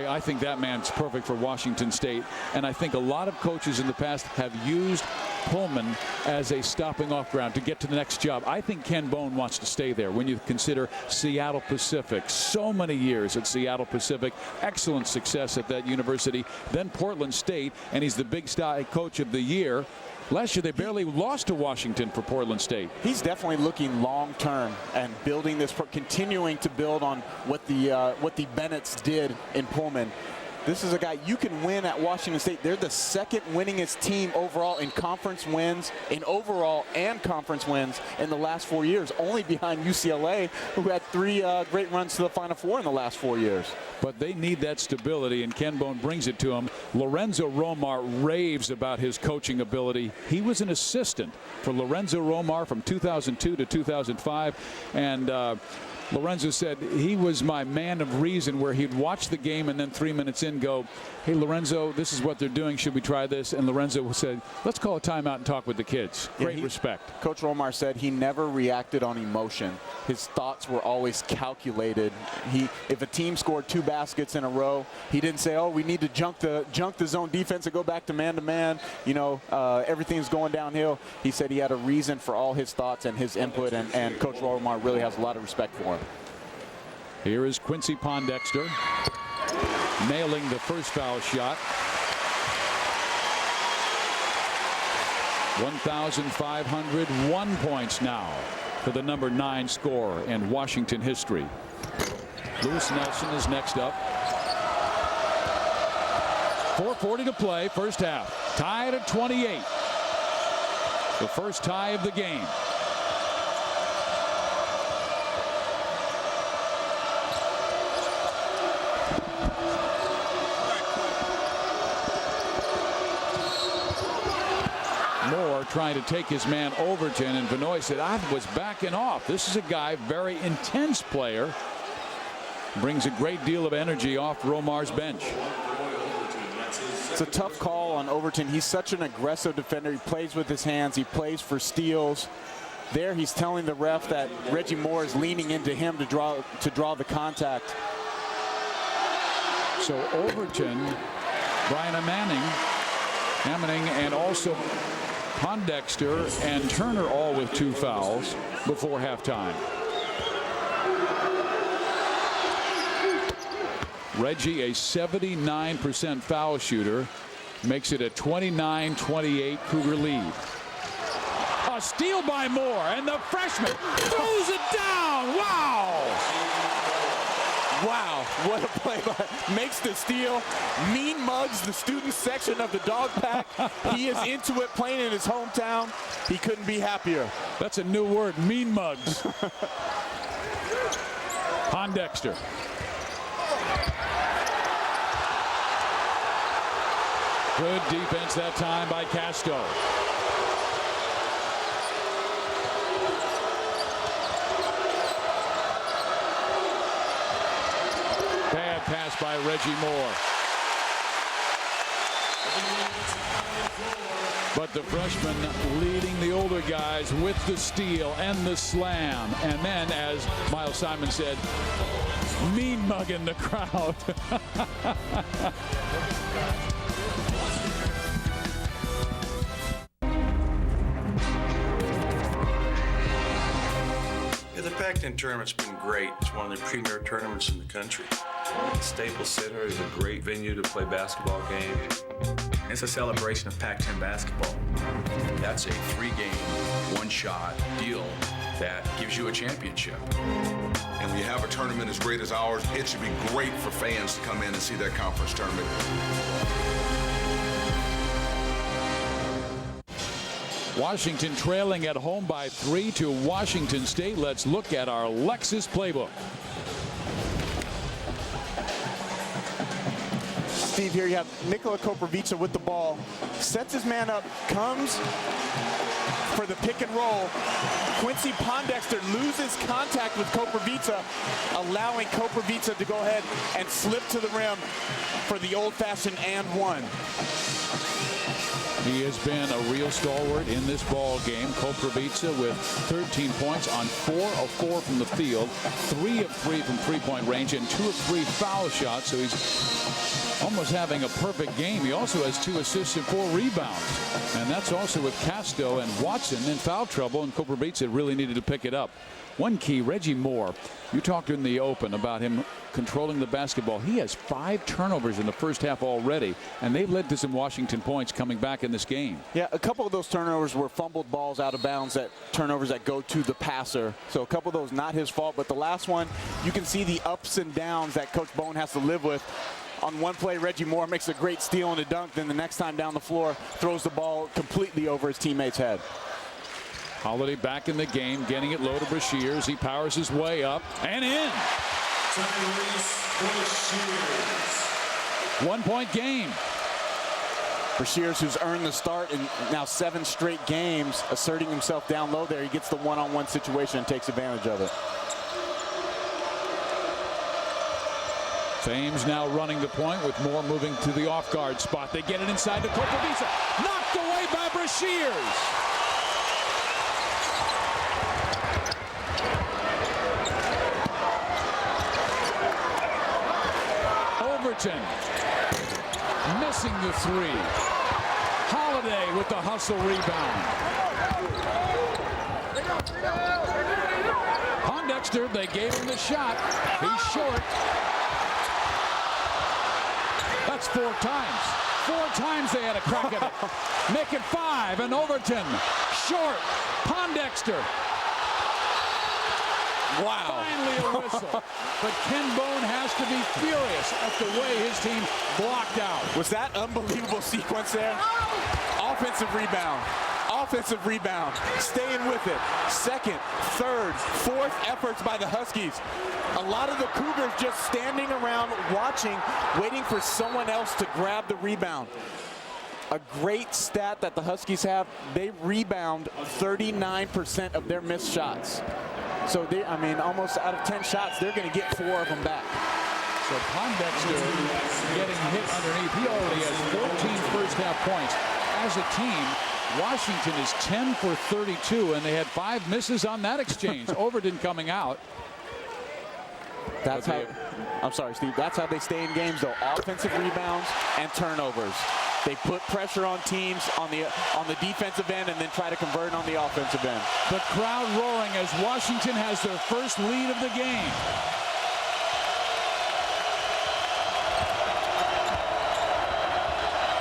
I think that man's perfect for Washington State, and I think a lot of coaches in the past have used Pullman as a stopping off ground to get to the next job. I think Ken Bone wants to stay there when you consider Seattle Pacific. So many years at Seattle Pacific, excellent success at that university, then Portland State, and he's the Big Sky Coach of the Year. Last year, they barely lost to Washington for Portland State. He's definitely looking long-term and building this, continuing to build on what the Bennetts did in Pullman. This is a guy you can win at Washington State. They're the second winningest team overall in conference wins, in overall and conference wins in the last 4 years, only behind UCLA, who had 3 great runs to the Final Four in the last 4 years. But they need that stability, and Ken Bone brings it to them. Lorenzo Romar raves about his coaching ability. He was an assistant for Lorenzo Romar from 2002 to 2005, and Lorenzo said he was my man of reason, where he'd watch the game and then 3 minutes in go, hey, Lorenzo, this is what they're doing. Should we try this? And Lorenzo said, let's call a timeout and talk with the kids. Great respect. Coach Romar said he never reacted on emotion. his thoughts were always calculated. If a team scored 2 baskets in a row, he didn't say, oh, we need to junk the zone defense and go back to man-to-man. You know, everything's going downhill. He said he had a reason for all his thoughts and his input, and Coach Romar really has a lot of respect for him. Here is Quincy Pondexter nailing the first foul shot. 1,501 points now for the number 9 scorer in Washington history. Lewis Nelson is next up. 4:40 to play, first half. Tied at 28. The first tie of the game. Moore trying to take his man Overton, and Vinoy said, I was backing off. This is a guy, very intense player. Brings a great deal of energy off Romar's bench. It's a tough call on Overton. He's such an aggressive defender. He plays with his hands. He plays for steals. There he's telling the ref that Reggie Moore is leaning into him to draw the contact. So Overton, Brian Manning, and also Pondexter and Turner all with 2 fouls before halftime. Reggie, a 79% foul shooter, makes it a 29-28 Cougar lead. A steal by Moore, and the freshman throws it down. Wow! Wow, what a play by, makes the steal. Mean mugs the student section of the dog pack. He is into it, playing in his hometown. He couldn't be happier. That's a new word, mean mugs. Pondexter. Good defense that time by Casto. Bad pass by Reggie Moore. But the freshman leading the older guys with the steal and the slam. And then, as Miles Simon said, mean mugging the crowd. The Pac-10 tournament's been great. It's one of the premier tournaments in the country. Staples Center is a great venue to play basketball games. It's a celebration of Pac-10 basketball. That's a 3-game, 1-shot deal that gives you a championship. And when you have a tournament as great as ours, it should be great for fans to come in and see that conference tournament. Washington trailing at home by 3 to Washington State. Let's look at our Lexus playbook. Steve, here you have Nikola Koprivica with the ball. Sets his man up, comes for the pick and roll. Quincy Pondexter loses contact with Koprivica, allowing Koprivica to go ahead and slip to the rim for the old-fashioned and one. He has been a real stalwart in this ball game. Koprivica with 13 points on 4 of 4 from the field, 3 of 3 from three-point range, and 2 of 3 foul shots. So he's almost having a perfect game. He also has 2 assists and 4 rebounds. And that's also with Casto and Watson in foul trouble, and Koprivica really needed to pick it up. One key, Reggie Moore. You talked in the open about him controlling the basketball. He has 5 turnovers in the first half already, and they've led to some Washington points coming back in this game. Yeah, a couple of those turnovers were fumbled balls out of bounds, turnovers that go to the passer. So a couple of those not his fault, but the last one, you can see the ups and downs that Coach Bone has to live with. On one play, Reggie Moore makes a great steal and a dunk. Then the next time down the floor, throws the ball completely over his teammate's head. Holiday back in the game, getting it low to Brashears. He powers his way up and in. 1-point game. Brashears, who's earned the start in now 7 straight games, asserting himself down low there. He gets the one-on-one situation and takes advantage of it. Thames now running the point with Moore moving to the off-guard spot. They get it inside to Koprivica. Knocked away by Brashears. Overton missing the three. Holiday with the hustle rebound. Pondexter, they gave him the shot. He's short. That's 4 times. 4 times they had a crack at it. Make it 5, and Overton short. Pondexter. Wow. Finally a whistle. But Ken Bone has to be furious at the way his team blocked out. Was that unbelievable sequence there? Offensive rebound. Offensive rebound. Staying with it. Second, third, fourth efforts by the Huskies. A lot of the Cougars just standing around watching, waiting for someone else to grab the rebound. A great stat that the Huskies have, they rebound 39% of their missed shots. So, almost out of 10 shots, they're going to get 4 of them back. So Pondexter getting hit underneath. He already has 14 first-half points. As a team, Washington is 10 for 32, and they had 5 misses on that exchange. Overton coming out. That's how, I'm sorry, Steve, that's how they stay in games, though. Offensive rebounds and turnovers. They put pressure on teams on the defensive end and then try to convert on the offensive end. The crowd roaring as Washington has their first lead of the game.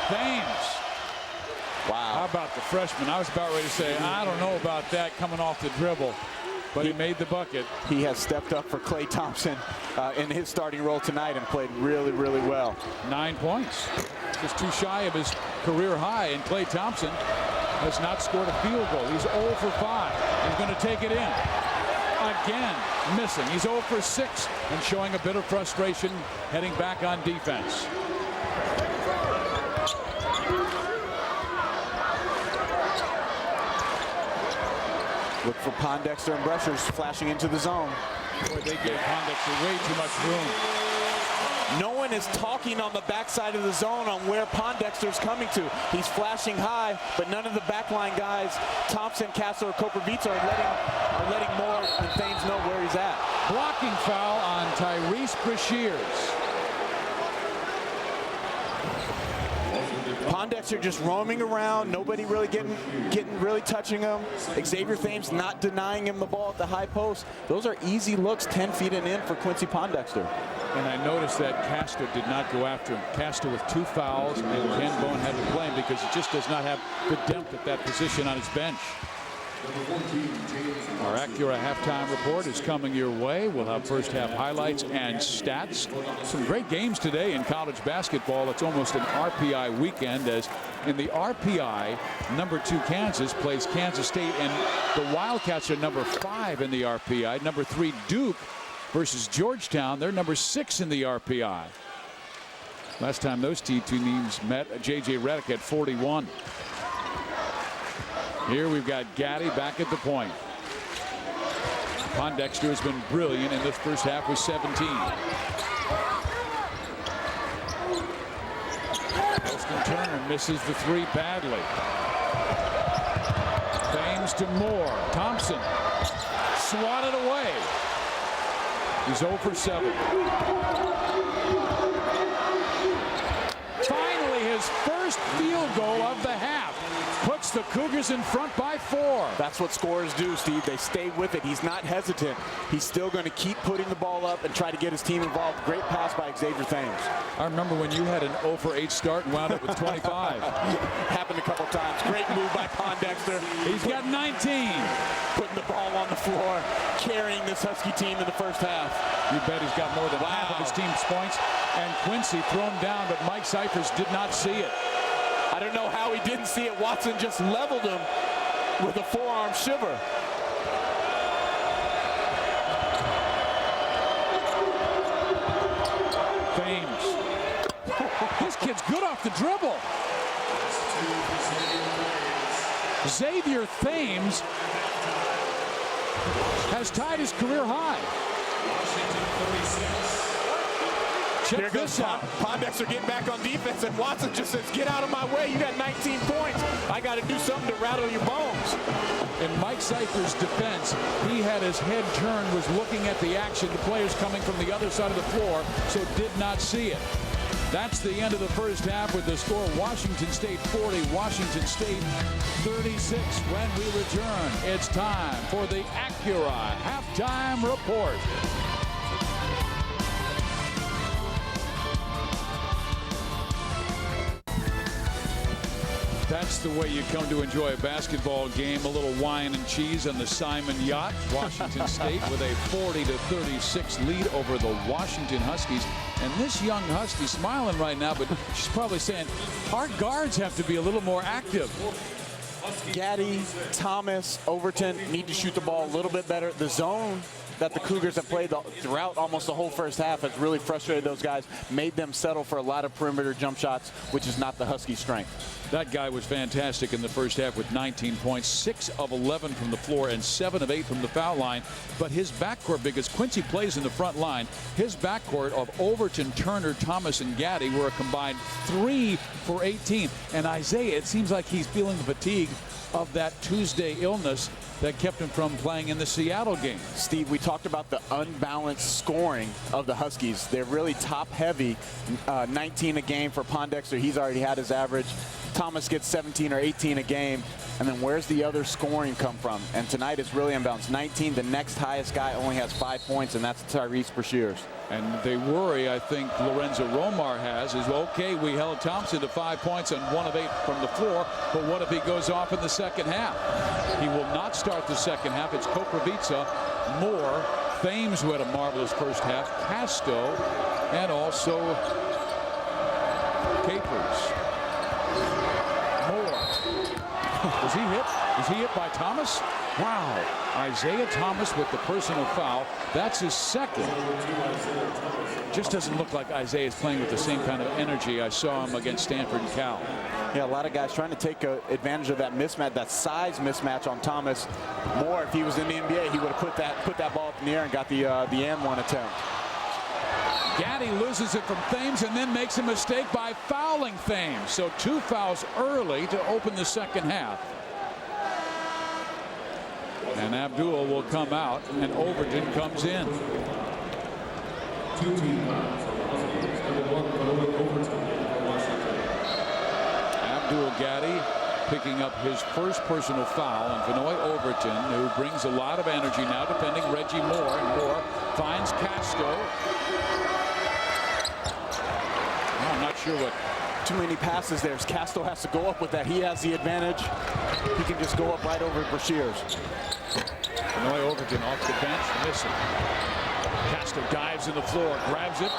Thames. Wow. How about the freshman? I was about ready to say, I don't know about that coming off the dribble. But he made the bucket. He has stepped up for Klay Thompson in his starting role tonight and played really, really well. 9 points. Just too shy of his career high, and Klay Thompson has not scored a field goal. He's 0 for 5. He's going to take it in. Again, missing. He's 0 for 6 and showing a bit of frustration heading back on defense. Look for Pondexter and Brushers flashing into the zone. Boy, they gave Pondexter way too much room. No one is talking on the backside of the zone on where Pondexter's coming to. He's flashing high, but none of the backline guys, Thompson, Castro, or Koprivica, are letting Moore and Thames know where he's at. Blocking foul on Tyrese Brashears. Pondexter just roaming around, nobody really really touching him. Xavier Thames not denying him the ball at the high post. Those are easy looks 10 feet and in for Quincy Pondexter. And I noticed that Castro did not go after him. Castro with 2 fouls, and Ken Bone had to play him because he just does not have the depth at that position on his bench. Our Acura halftime report is coming your way. We'll have first half highlights and stats. Some great games today in college basketball. It's almost an RPI weekend, as in the RPI, number 2 Kansas plays Kansas State, and the Wildcats are number 5 in the RPI. Number 3 Duke versus Georgetown. They're number 6 in the RPI. Last time those two teams met, J.J. Redick had 41. Here we've got Gaddy back at the point. Pondexter has been brilliant in this first half with 17. Austin Turner misses the 3 badly. Thames to Moore. Thompson swatted away. He's 0 for 7. Finally, his first field goal of the half puts the Cougars in front by 4. That's what scorers do, Steve. They stay with it. He's not hesitant. He's still going to keep putting the ball up and try to get his team involved. Great pass by Xavier Thames. I remember when you had an 0 for 8 start and wound up with 25. Happened a couple times. Great move by Pondexter. He's got 19. Putting the ball on the floor, carrying this Husky team in the first half. You bet he's got more than half of his team's points. And Quincy thrown down, but Mike Cyphers did not see it. I don't know how he didn't see it. Watson just leveled him with a forearm shiver. Thames. This kid's good off the dribble. Xavier Thames has tied his career high. Check this out. Pondexter getting back on defense, and Watson just says, get out of my way. You got 19 points. I got to do something to rattle your bones. In Mike Cyphers' defense, he had his head turned, was looking at the action, the players coming from the other side of the floor, so did not see it. That's the end of the first half with the score Washington State 40, Washington State 36. When we return, it's time for the Acura halftime report. That's the way you come to enjoy a basketball game. A little wine and cheese on the Simon Yacht. Washington State with a 40-36 lead over the Washington Huskies. And this young Husky smiling right now, but she's probably saying our guards have to be a little more active. Gaddy, Thomas, Overton need to shoot the ball a little bit better. The zone that the Cougars have played throughout almost the whole first half has really frustrated those guys, made them settle for a lot of perimeter jump shots, which is not the Husky strength. That guy was fantastic in the first half with 19 points, 6 of 11 from the floor and 7 of 8 from the foul line. But his backcourt, because Quincy plays in the front line, his backcourt of Overton, Turner, Thomas, and Gaddy were a combined 3 for 18. And Isaiah, it seems like he's feeling the fatigue of that Tuesday illness that kept him from playing in the Seattle game. Steve, we talked about the unbalanced scoring of the Huskies. They're really top heavy. 19 a game for Pondexter. He's already had his average. Thomas gets 17 or 18 a game. And then where's the other scoring come from? And tonight it's really unbalanced. 19, the next highest guy only has 5 points, and that's Tyrese Brashears. And they worry, I think Lorenzo Romar has, is okay, we held Thompson to 5 points and 1 of 8 from the floor, but what if he goes off in the second half? He will not start the second half. It's Koprivica, Moore, Thames, who had a marvelous first half, Casto, and also Capers. Was he hit? Was he hit by Thomas? Wow. Isaiah Thomas with the personal foul. That's his second. Just doesn't look like Isaiah's playing with the same kind of energy I saw him against Stanford and Cal. Yeah, a lot of guys trying to take advantage of that mismatch, that size mismatch on Thomas. Moore, if he was in the NBA, he would have put that ball up in the air and got the and one attempt. Gaddy loses it from Thames and then makes a mistake by fouling Thames. So 2 fouls early to open the second half. And Abdul will come out and Overton comes in. Abdul Gaddy picking up his first personal foul on Vinoy Overton, who brings a lot of energy now, defending Reggie Moore. And Moore finds Casto. I'm not sure what. Too many passes there. Casto has to go up with that. He has the advantage. He can just go up right over Brashears. Vinoy Overton off the bench, missing. Casto dives in the floor, grabs it,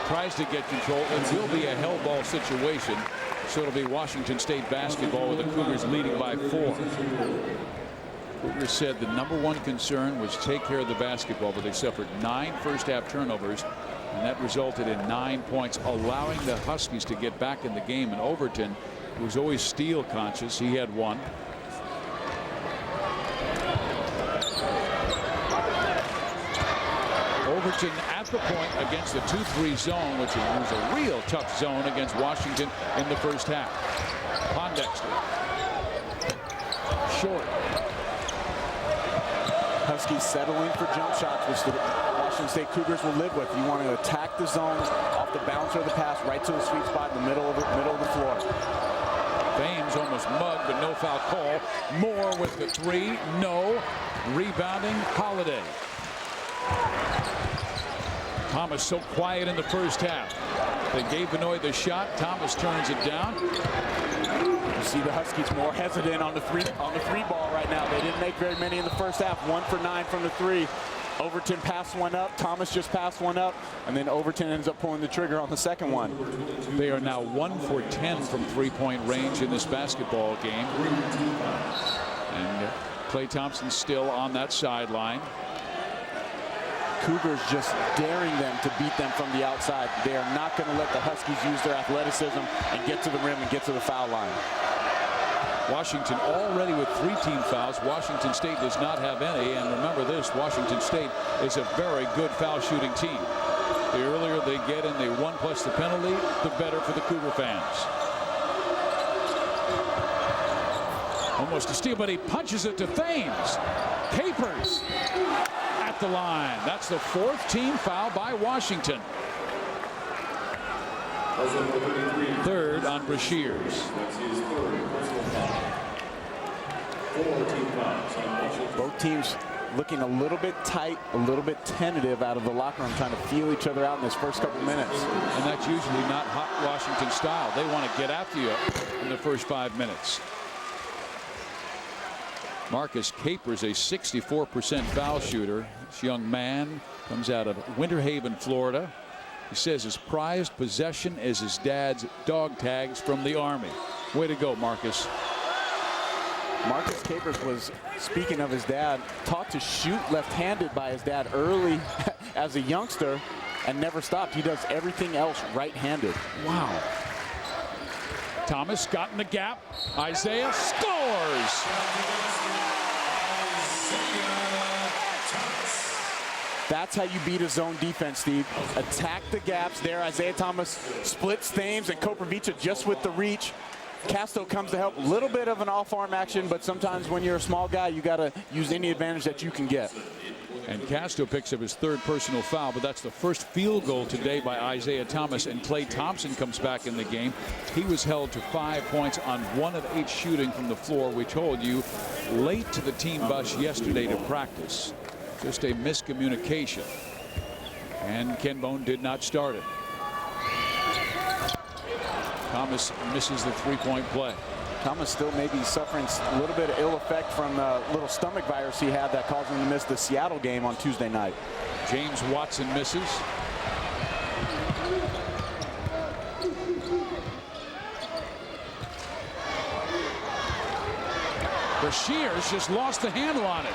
tries to get control. It will be a hell ball situation. So it'll be Washington State basketball with the Cougars leading by 4. Cougars said the #1 concern was take care of the basketball, but they suffered 9 first half turnovers, and that resulted in 9 points, allowing the Huskies to get back in the game. And Overton, who was always steal conscious, he had 1. Overton at the point against the 2-3 zone, which was a real tough zone against Washington in the first half. Pondexter. Short. Huskies settling for jump shots, which the Washington State Cougars will live with. You want to attack the zone off the bouncer of the pass right to the sweet spot in the middle of the floor. Thames almost mugged, but no foul call. Moore with the 3. No. Rebounding Holiday. Thomas so quiet in the first half. They gave Vinoy the shot. Thomas turns it down. You see the Huskies more hesitant on the three ball right now. They didn't make very many in the first half. 1 for 9 from the 3. Overton passed one up. Thomas just passed one up, and then Overton ends up pulling the trigger on the second one. They are now 1 for 10 from 3-point range in this basketball game. And Klay Thompson still on that sideline. Cougars just daring them to beat them from the outside. They are not going to let the Huskies use their athleticism and get to the rim and get to the foul line. Washington already with 3 team fouls. Washington State does not have any. And remember this, Washington State is a very good foul shooting team. The earlier they get in the 1 plus the penalty, the better for the Cougar fans. Almost a steal, but he punches it to Thames. Capers at the line. That's the 4th team foul by Washington. Third on Brashears. Both teams looking a little bit tight, a little bit tentative out of the locker room, trying to feel each other out in this first couple minutes. And that's usually not hot Washington style. They want to get after you in the first 5 minutes. Marcus Capers, a 64% foul shooter. This young man comes out of Winter Haven, Florida. He says his prized possession is his dad's dog tags from the Army. Way to go, Marcus. Marcus Capers was, speaking of his dad, taught to shoot left-handed by his dad early as a youngster and never stopped. He does everything else right-handed. Wow. Thomas got in the gap. Isaiah scores. That's how you beat a zone defense, Steve. Attack the gaps there. Isaiah Thomas splits Thames and Koprivica just with the reach. Casto comes to help. A little bit of an off-arm action, but sometimes when you're a small guy, you got to use any advantage that you can get. And Casto picks up his third personal foul, but that's the first field goal today by Isaiah Thomas. And Klay Thompson comes back in the game. He was held to 5 points on 1 of 8 shooting from the floor. We told you late to the team bus yesterday to practice. Just a miscommunication. And Ken Bone did not start it. Thomas misses the three-point play. Thomas still maybe suffering a little bit of ill effect from the little stomach virus he had that caused him to miss the Seattle game on Tuesday night. James Watson misses. Brashears just lost the handle on it.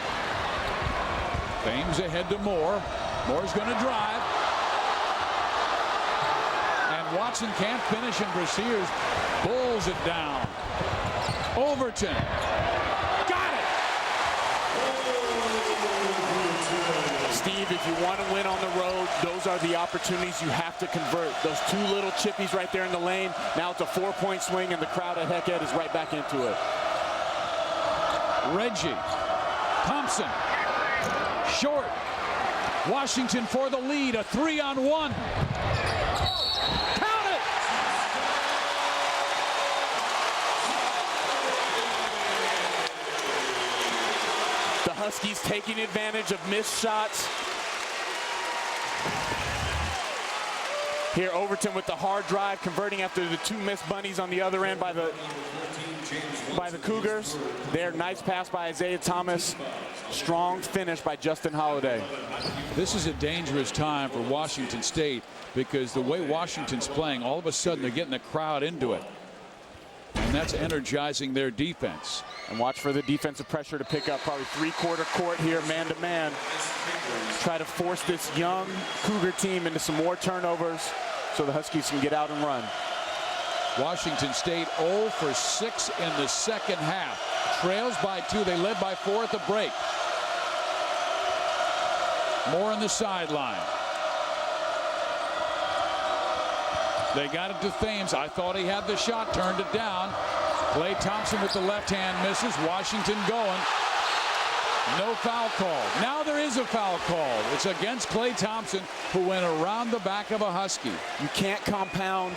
Thames ahead to Moore. Moore's going to drive. And Watson can't finish, and Brashears pulls it down. Overton. Got it! Steve, if you want to win on the road, those are the opportunities you have to convert. Those two little chippies right there in the lane. Now it's a 4-point swing, and the crowd at Heckhead is right back into it. Reggie. Thompson. Short. Washington for the lead. A 3-on-1. Count it! The Huskies taking advantage of missed shots. Here Overton with the hard drive, converting after the 2 missed bunnies on the other end by the Cougars. There, nice pass by Isaiah Thomas. Strong finish by Justin Holiday. This is a dangerous time for Washington State because the way Washington's playing, all of a sudden they're getting the crowd into it. And that's energizing their defense. And watch for the defensive pressure to pick up. Probably 3-quarter court here, man-to-man. Try to force this young Cougar team into some more turnovers so the Huskies can get out and run. Washington State 0 for 6 in the second half. Trails by 2. They led by 4 at the break. Moore on the sideline. They got it to Thames. I thought he had the shot, turned it down. Klay Thompson with the left hand misses. Washington going. No foul call. Now there is a foul call. It's against Klay Thompson, who went around the back of a Husky. You can't compound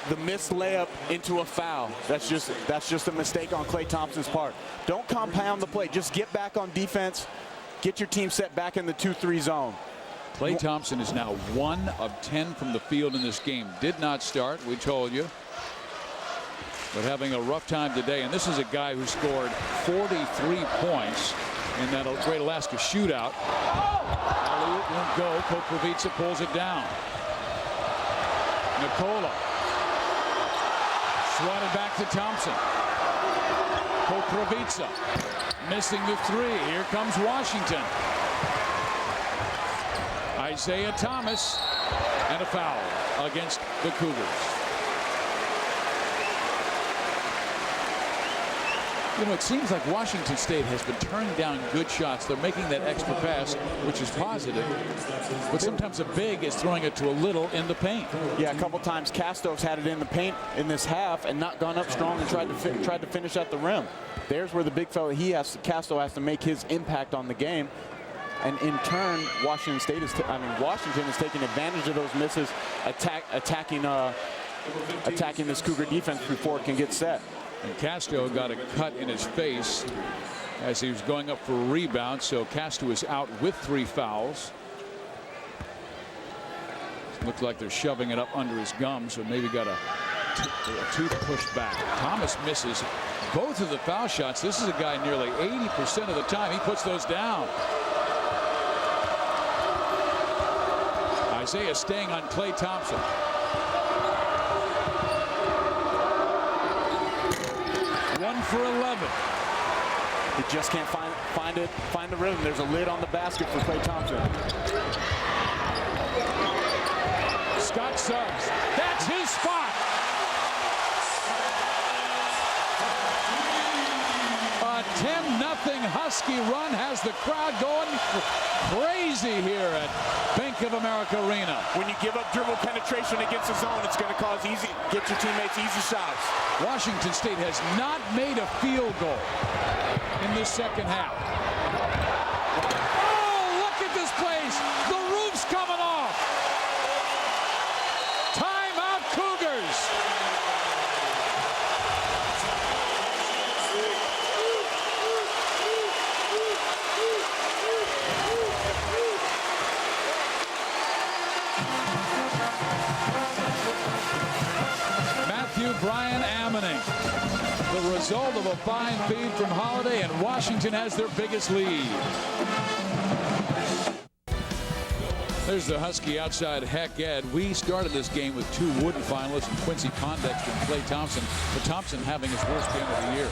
the missed layup into a foul. That's just a mistake on Klay Thompson's part. Don't compound the play. Just get back on defense. Get your team set back in the 2-3 zone. Klay Thompson is now 1 of 10 from the field in this game. Did not start, we told you. But having a rough time today. And this is a guy who scored 43 points in that Great Alaska shootout. Alley-oop won't go. Koprivica pulls it down. Nicola. Swatted back to Thompson. Koprivica missing the 3. Here comes Washington. Isaiah Thomas, and a foul against the Cougars. You know, it seems like Washington State has been turning down good shots. They're making that extra pass, which is positive. But sometimes a big is throwing it to a little in the paint. Yeah, a couple times Casto's had it in the paint in this half and not gone up strong and tried to finish at the rim. There's where the big fella Casto has to make his impact on the game. And in turn, Washington is taking advantage of those misses, attacking attacking this Cougar defense before it can get set. And Castro got a cut in his face as he was going up for a rebound, so Castro is out with 3 fouls. Looks like they're shoving it up under his gum, so maybe got a tooth pushed back. Thomas misses both of the foul shots. This is a guy nearly 80% of the time he puts those down. Isaiah staying on Klay Thompson. One for 11. He just can't find the rhythm. There's a lid on the basket for Klay Thompson. Scott Suggs. That's his spot. A 10-0 Husky run has the crowd going crazy here at Bank of America Arena. When you give up dribble penetration against the zone, it's going to get your teammates easy shots. Washington State has not made a field goal in this second half. Oh, look at this place. The roof's coming off. Timeout, Cougars. Brian Ammoning. The result of a fine feed from Holiday, and Washington has their biggest lead. There's the Husky outside Heck Ed. We started this game with 2 Wooden finalists, Quincy Pondexter and Klay Thompson, but Thompson having his worst game of the year.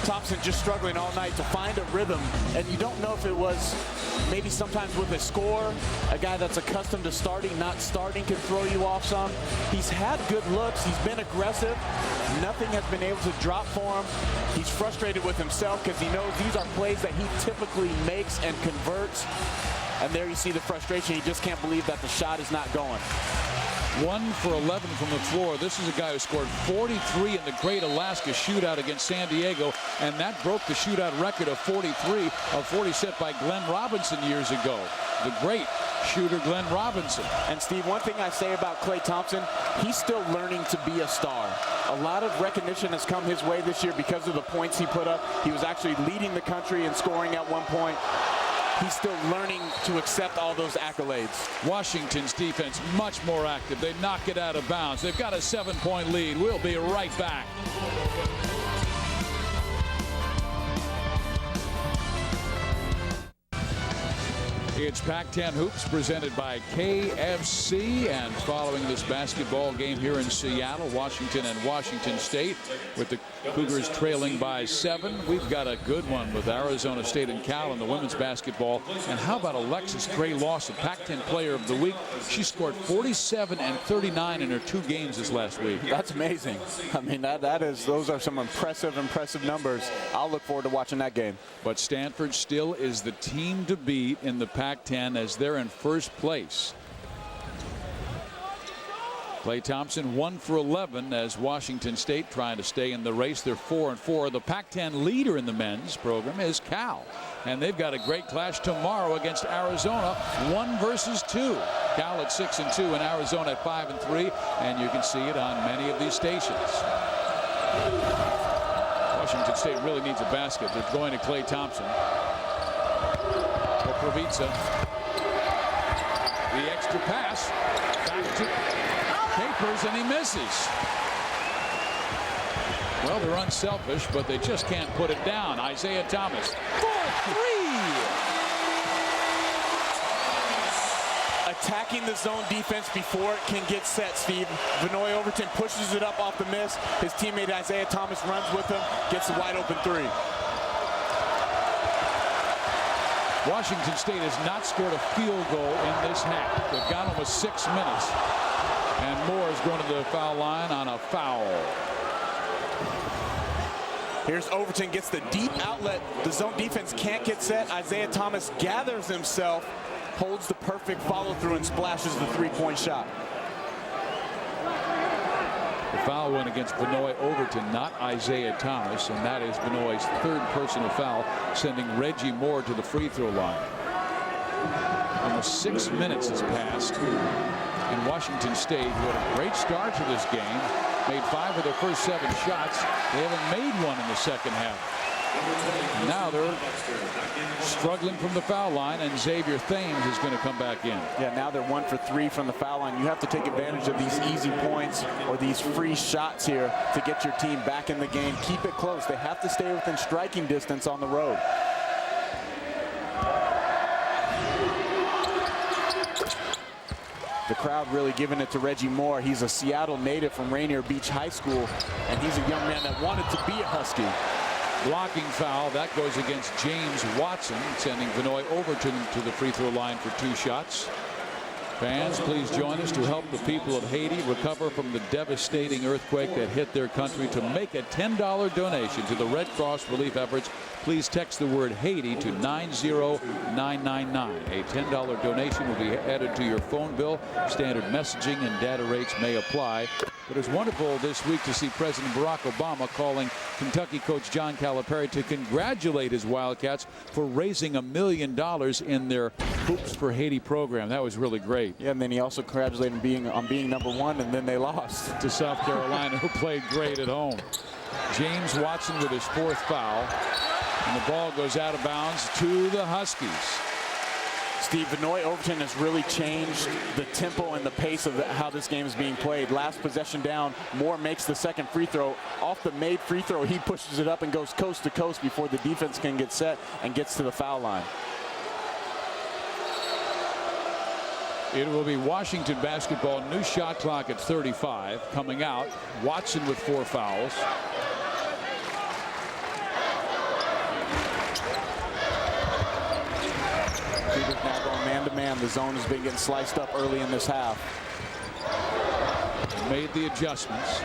Thompson just struggling all night to find a rhythm, and you don't know if it was maybe sometimes with a score, a guy that's accustomed to starting, not starting can throw you off some. He's had good looks. He's been aggressive. Nothing has been able to drop for him. He's frustrated with himself because he knows these are plays that he typically makes and converts. And there you see the frustration. He just can't believe that the shot is not going. 1 for 11 from the floor. This is a guy who scored 43 in the Great Alaska Shootout against San Diego, and that broke the shootout record of 40 set by Glenn Robinson years ago. The great shooter Glenn Robinson. And Steve, one thing I say about Klay Thompson, he's still learning to be a star. A lot of recognition has come his way this year because of the points he put up. He was actually leading the country in scoring at one point. He's still learning to accept all those accolades. Washington's defense much more active. They knock it out of bounds. They've got a 7-point lead. We'll be right back. It's Pac-10 Hoops presented by KFC, and following this basketball game here in Seattle, Washington and Washington State, with the Cougars trailing by 7. We've got a good one with Arizona State and Cal in the women's basketball. And how about Alexis Gray Lawson, Pac-10 Player of the Week? She scored 47 and 39 in her 2 games this last week. That's amazing. I mean, those are some impressive numbers. I'll look forward to watching that game. But Stanford still is the team to beat in the Pac-10 as they're in first place. Klay Thompson 1 for 11 as Washington State trying to stay in the race. They're 4-4. The Pac-10 leader in the men's program is Cal, and they've got a great clash tomorrow against Arizona, 1 versus 2. Cal at 6-2 and Arizona at 5-3, and you can see it on many of these stations. Washington State really needs a basket. They're going to Klay Thompson. Provica. The extra pass back to Capers, and he misses. Well, they're unselfish, but they just can't put it down. Isaiah Thomas for 3. Attacking the zone defense before it can get set, Steve. Vinoy Overton pushes it up off the miss. His teammate Isaiah Thomas runs with him, gets a wide open 3. Washington State has not scored a field goal in this half. They've got almost 6 minutes. And Moore is going to the foul line on a foul. Here's Overton, gets the deep outlet. The zone defense can't get set. Isaiah Thomas gathers himself, holds the perfect follow through, and splashes the 3-point shot. The foul went against Vinoy Overton, not Isaiah Thomas, and that is Vinoy's 3rd personal foul, sending Reggie Moore to the free throw line. Almost 6 minutes has passed. And Washington State, who had a great start to this game, made 5 of their first 7 shots. They haven't made one in the second half. Now they're struggling from the foul line, and Xavier Thames is going to come back in. Yeah, now they're 1 for 3 from the foul line. You have to take advantage of these easy points or these free shots here to get your team back in the game. Keep it close. They have to stay within striking distance on the road. The crowd really giving it to Reggie Moore. He's a Seattle native from Rainier Beach High School, and he's a young man that wanted to be a Husky. Blocking foul. That goes against James Watson, sending Vinoy over to the free throw line for 2 shots. Fans, please join us to help the people of Haiti recover from the devastating earthquake that hit their country. To make a $10 donation to the Red Cross relief efforts, please text the word Haiti to 90999. A $10 donation will be added to your phone bill. Standard messaging and data rates may apply. But it's wonderful this week to see President Barack Obama calling Kentucky coach John Calipari to congratulate his Wildcats for raising $1 million in their Hoops for Haiti program. That was really great. Yeah, and then he also congratulated him on being #1, and then they lost to South Carolina, who played great at home. James Watson with his 4th foul, and the ball goes out of bounds to the Huskies. Steve, Vinoy Overton has really changed the tempo and the pace of how this game is being played. Last possession down, Moore makes the 2nd free throw. Off the made free throw, he pushes it up and goes coast to coast before the defense can get set and gets to the foul line. It will be Washington basketball. New shot clock at 35. Coming out, Watson with 4 fouls. Cougars now going man-to-man. The zone has been getting sliced up early in this half. Made the adjustments.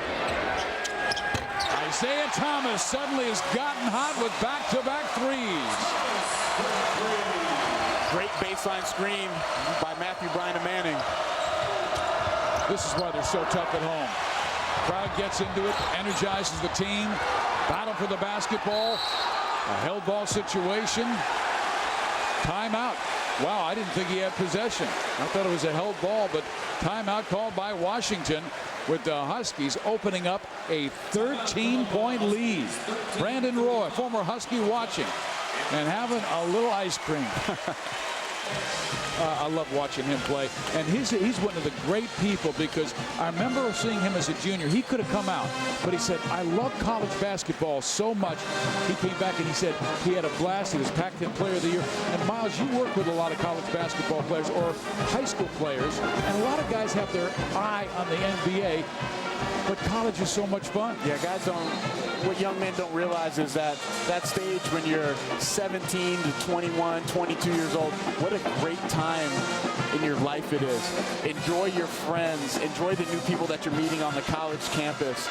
Isaiah Thomas suddenly has gotten hot with back-to-back threes. Great baseline screen by Matthew Bryan of Manning. This is why they're so tough at home. Crowd gets into it, energizes the team. Battle for the basketball. A held ball situation. Timeout. Wow, I didn't think he had possession. I thought it was a held ball, but timeout called by Washington, with the Huskies opening up a 13-point lead. Brandon Roy, former Husky, watching and having a little ice cream. I love watching him play, and he's one of the great people, because I remember seeing him as a junior. He could have come out, but he said, I love college basketball so much. He came back and he said he had a blast. He was Pac-10 Player of the Year. And Miles, you work with a lot of college basketball players or high school players, and a lot of guys have their eye on the NBA, but college is so much fun. Yeah, guys what young men don't realize is that stage when you're 17 to 21, 22 years old, what a great time in your life it is. Enjoy your friends. Enjoy the new people that you're meeting on the college campus.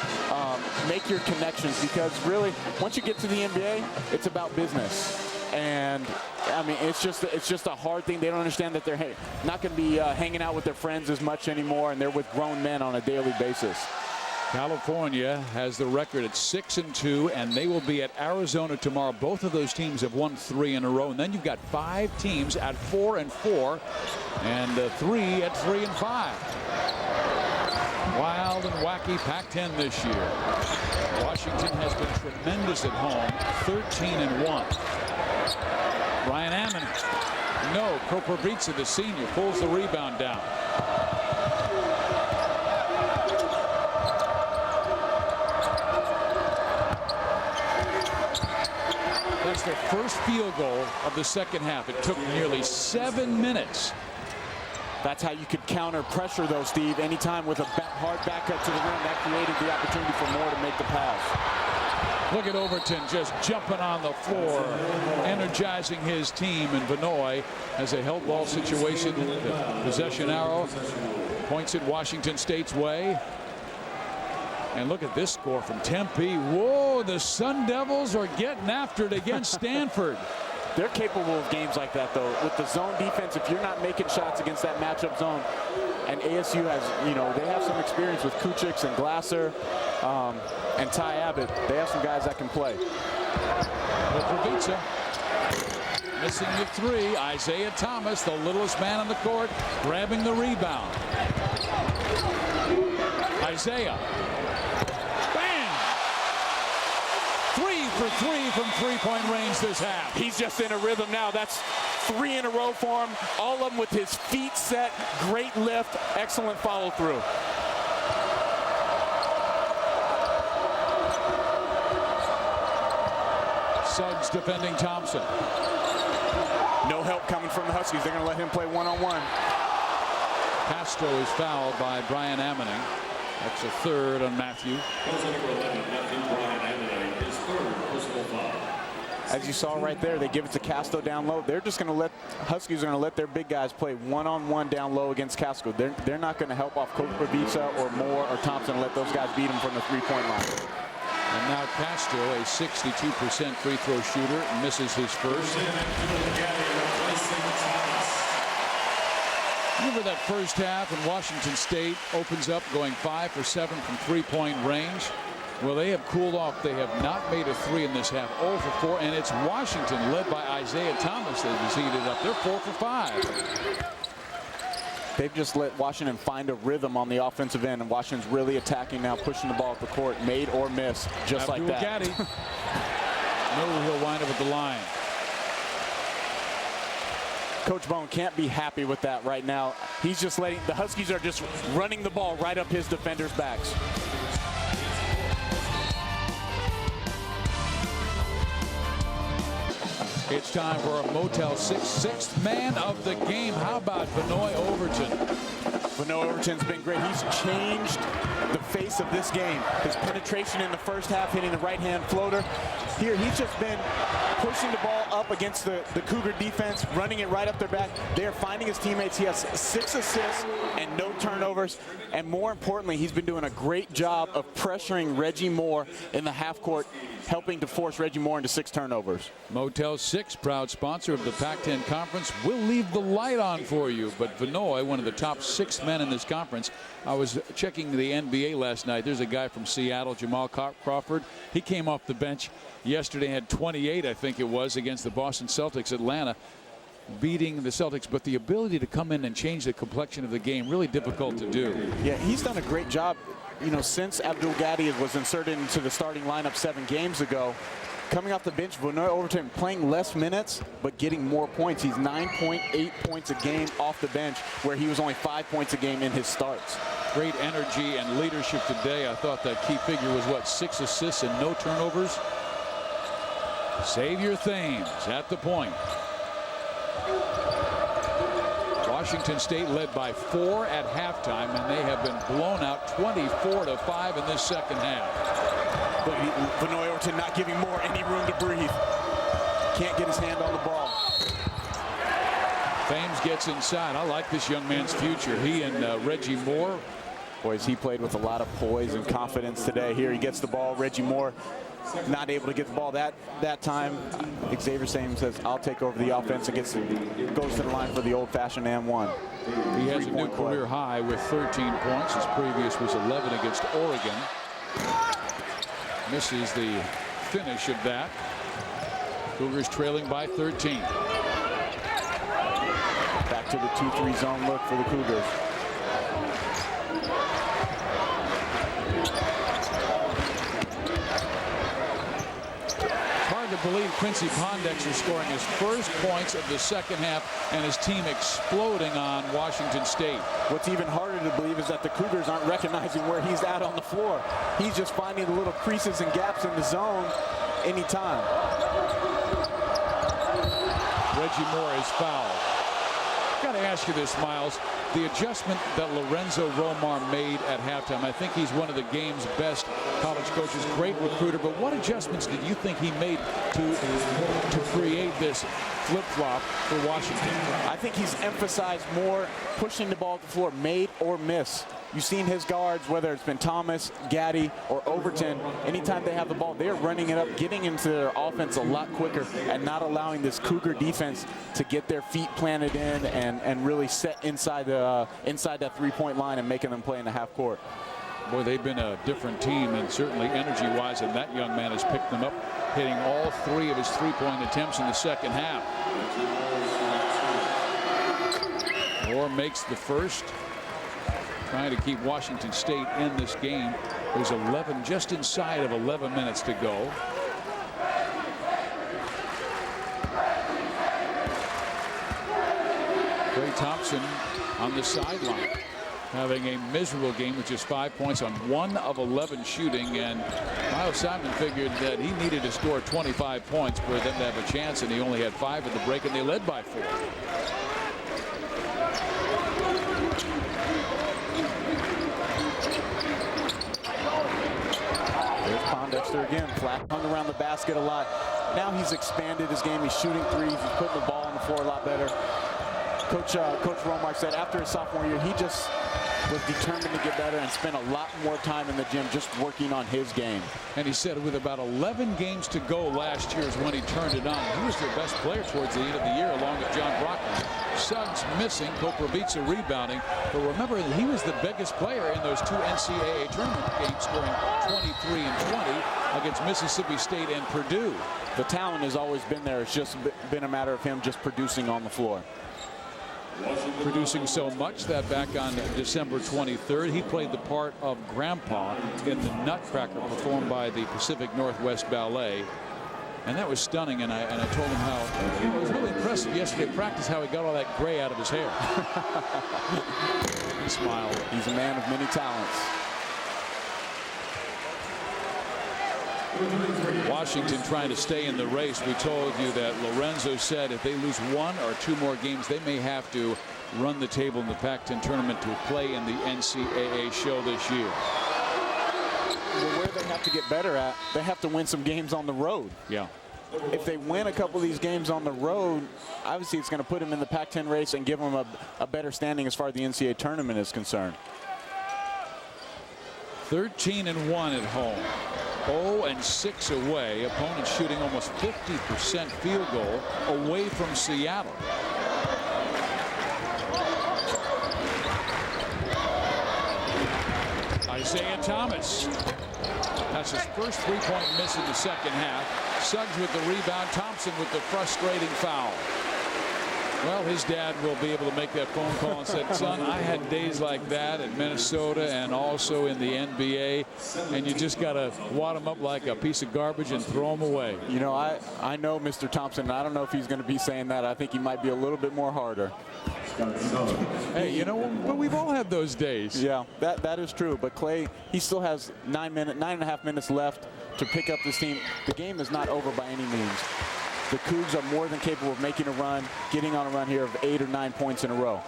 Make your connections, because really, once you get to the NBA, it's about business. And I mean, it's just a hard thing. They don't understand that they're not going to be hanging out with their friends as much anymore, and they're with grown men on a daily basis. California has the record at 6-2, and they will be at Arizona tomorrow. Both of those teams have won 3 in a row, and then you've got 5 teams at 4-4, and 3 at 3-5. Wild and wacky Pac-10 this year. Washington has been tremendous at home, 13-1. Ryan Ammon, no, Kropovica, the senior, pulls the rebound down. That's their first field goal of the second half. It took nearly 7 minutes. That's how you could counter pressure, though, Steve. Anytime with a hard back cut to the rim, that created the opportunity for Moore to make the pass. Look at Overton just jumping on the floor, energizing his team. And Vinoy has a held ball situation. The possession arrow points it Washington State's way. And look at this score from Tempe. Whoa, the Sun Devils are getting after it against Stanford. They're capable of games like that, though. With the zone defense, if you're not making shots against that matchup zone, and ASU has, they have some experience with Kuchik and Glasser and Ty Abbott. They have some guys that can play. Kropovica. Missing the three. Isaiah Thomas, the littlest man on the court, grabbing the rebound. Isaiah. Bang! 3 for 3 from three-point range this half. He's just in a rhythm now. That's 3 in a row for him. All of them with his feet set. Great lift. Excellent follow through. Suggs defending Thompson. No help coming from the Huskies. They're going to let him play one-on-one. Castro is fouled by Brian Ammoning. That's a third on Matthew. As you saw right there, they give it to Castro down low. They're just going to let Huskies are going to let their big guys play one-on-one down low against Castro. They're not going to help off Koprivica or Moore or Thompson and let those guys beat them from the three-point line. And now Castro, a 62% free throw shooter, misses his first. Remember that first half when Washington State opens up going 5 for 7 from three-point range? Well, they have cooled off. They have not made a three in this half. 0 for 4, and it's Washington led by Isaiah Thomas that has heated up. They're 4 for 5. They've just let Washington find a rhythm on the offensive end, and Washington's really attacking now, pushing the ball up the court, made or miss, just like that. No, he'll wind up at the line. Coach Bone can't be happy with that right now. He's just letting the Huskies are just running the ball right up his defenders' backs. It's time for a Motel 6 sixth man of the game. How about Vanoy Overton? Vanoy Overton's been great. He's changed the face of this game. His penetration in the first half, hitting the right-hand floater. Here, he's just been pushing the ball up against the Cougar defense, running it right up their back. They're finding his teammates. He has 6 assists and no turnovers. And more importantly, he's been doing a great job of pressuring Reggie Moore in the half court, helping to force Reggie Moore into 6 turnovers. Motel 6, proud sponsor of the Pac-10 Conference. We'll leave the light on for you. But Vanoy, one of the top 6 men in this conference. I was checking the NBA last night. There's a guy from Seattle, Jamal Crawford. He came off the bench yesterday, had 28, I think it was, against the Boston Celtics. Atlanta beating the Celtics, but the ability to come in and change the complexion of the game, really difficult to do. Yeah, he's done a great job, you know, since Abdul Gaddy was inserted into the starting lineup 7 games ago. Coming off the bench, Vanoy Overton playing less minutes, but getting more points. He's 9.8 points a game off the bench, where he was only 5 points a game in his starts. Great energy and leadership today. I thought that key figure was, what, 6 assists and no turnovers? Xavier Thames at the point. Washington State led by 4 at halftime, and they have been blown out 24-5 in this second half. But Vanoy Overton not giving Moore any room to breathe. Can't get his hand on the ball. Thames gets inside. I like this young man's future. He and Reggie Moore. Boys, he played with a lot of poise and confidence today. Here he gets the ball. Reggie Moore not able to get the ball that time. Xavier Thames says, I'll take over the offense, and goes to the line for the old-fashioned and 1. He has a new career high with 13 points. His previous was 11 against Oregon. Misses the finish of that. Cougars trailing by 13. Back to the 2-3 zone look for the Cougars. Hard to believe Quincy Pondexter scoring his first points of the second half and his team exploding on Washington State. What's even harder to believe is that the Cougars aren't recognizing where he's at on the floor. He's just finding the little creases and gaps in the zone anytime. Reggie Moore is fouled. Got to ask you this, Miles. The adjustment that Lorenzo Romar made at halftime, I think he's one of the game's best college coaches, great recruiter, but what adjustments did you think he made to create this flip-flop for Washington? I think he's emphasized more pushing the ball to the floor, made or miss. You've seen his guards, whether it's been Thomas, Gaddy, or Overton, anytime they have the ball, they're running it up, getting into their offense a lot quicker, and not allowing this Cougar defense to get their feet planted in and really set inside that three-point line and making them play in the half court. Boy, they've been a different team, and certainly energy-wise, and that young man has picked them up, hitting all 3 of his three-point attempts in the second half. Moore makes the first, trying to keep Washington State in this game. There's 11, just inside of 11 minutes to go. Klay Thompson on the sideline, having a miserable game with just 5 points on 1 of 11 shooting, and Miles Simon figured that he needed to score 25 points for them to have a chance, and he only had 5 at the break, and they led by 4. There's Pondexter again, flat hung around the basket a lot. Now he's expanded his game. He's shooting threes. He's putting the ball on the floor a lot better. Coach Romar said after his sophomore year, he just was determined to get better and spent a lot more time in the gym just working on his game. And he said with about 11 games to go last year is when he turned it on. He was their best player towards the end of the year, along with John Brockman. Suggs missing, Popovica rebounding. But remember, he was the biggest player in those 2 NCAA tournament games, scoring 23 and 20 against Mississippi State and Purdue. The talent has always been there. It's just been a matter of him just producing on the floor. Producing so much that back on December 23rd, he played the part of Grandpa in the Nutcracker performed by the Pacific Northwest Ballet. And that was stunning, and I told him how it was really impressive yesterday at practice how he got all that gray out of his hair. He smiled. He's a man of many talents. Washington trying to stay in the race. We told you that Lorenzo said if they lose 1 or 2 more games, they may have to run the table in the Pac-10 tournament to play in the NCAA show this year. Well, where they have to get better at, they have to win some games on the road. Yeah. If they win a couple of these games on the road, obviously it's going to put them in the Pac-10 race and give them a better standing as far as the NCAA tournament is concerned. 13 and 1 at home. 0 and 6 away. Opponents shooting almost 50% field goal away from Seattle. Isaiah Thomas. That's his first three-point miss in the second half. Suggs with the rebound. Thompson with the frustrating foul. Well, his dad will be able to make that phone call and said, son, I had days like that in Minnesota and also in the NBA, and you just got to wad them up like a piece of garbage and throw them away. You know, I know Mr. Thompson. I don't know if he's going to be saying that. I think he might be a little bit more harder. Hey, you know, but we've all had those days. Yeah, that is true. But Klay, he still has 9.5 minutes left to pick up this team. The game is not over by any means. The Cougs are more than capable of making a run, getting on a run here of 8 or 9 points in a row.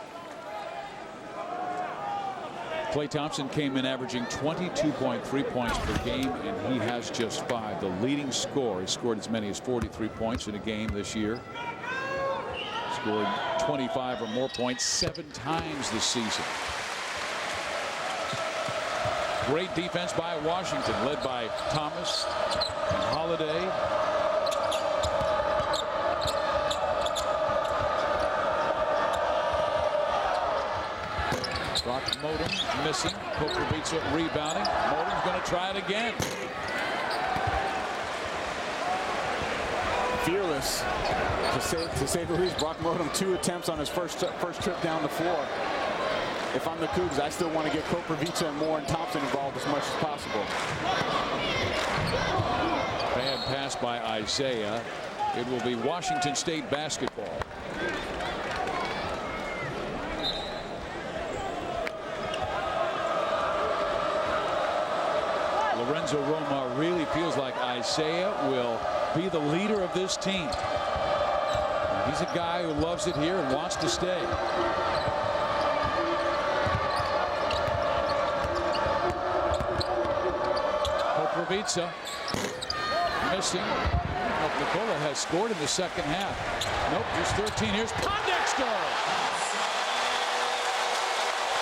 Klay Thompson came in averaging 22.3 points per game, and he has just 5. The leading scorer, he scored as many as 43 points in a game this year. Scored 25 or more points 7 times this season. Great defense by Washington, led by Thomas and Holiday. Modem missing. Popovica rebounding. Modem's going to try it again. Fearless, to say the least. Brock Modem 2 attempts on his first trip down the floor. If I'm the Cougs, I still want to get Popovica and Moore and Thompson involved as much as possible. Bad pass by Isaiah. It will be Washington State basketball. Lorenzo Romar really feels like Isaiah will be the leader of this team. He's a guy who loves it here and wants to stay. Popovica missing. Nicola has scored in the second half. Nope, just 13. Here's Pondexter.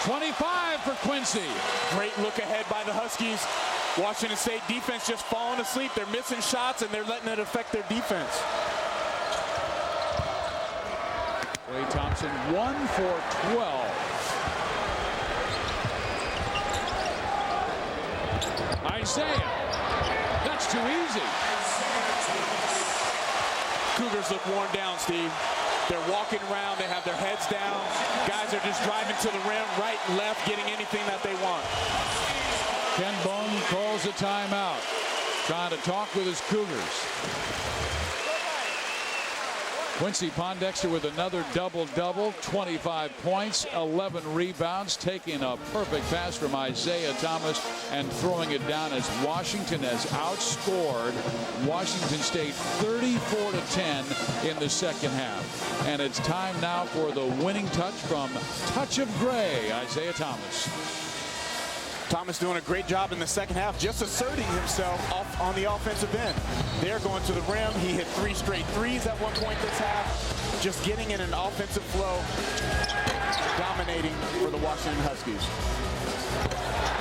25 for Quincy. Great look ahead by the Huskies. Washington State defense just falling asleep. They're missing shots, and they're letting it affect their defense. Klay Thompson 1 for 12. Isaiah. That's too easy. Cougars look worn down, Steve. They're walking around. They have their heads down. Guys are just driving to the rim, right, left, getting anything that they want. Ken Bone calls a timeout, trying to talk with his Cougars. Quincy Pondexter with another double-double, 25 points, 11 rebounds, taking a perfect pass from Isaiah Thomas and throwing it down as Washington has outscored Washington State 34-10 in the second half. And it's time now for the winning touch from Touch of Gray, Isaiah Thomas. Thomas doing a great job in the second half, just asserting himself off on the offensive end. They're going to the rim. He hit 3 straight threes at one point this half, just getting in an offensive flow, dominating for the Washington Huskies.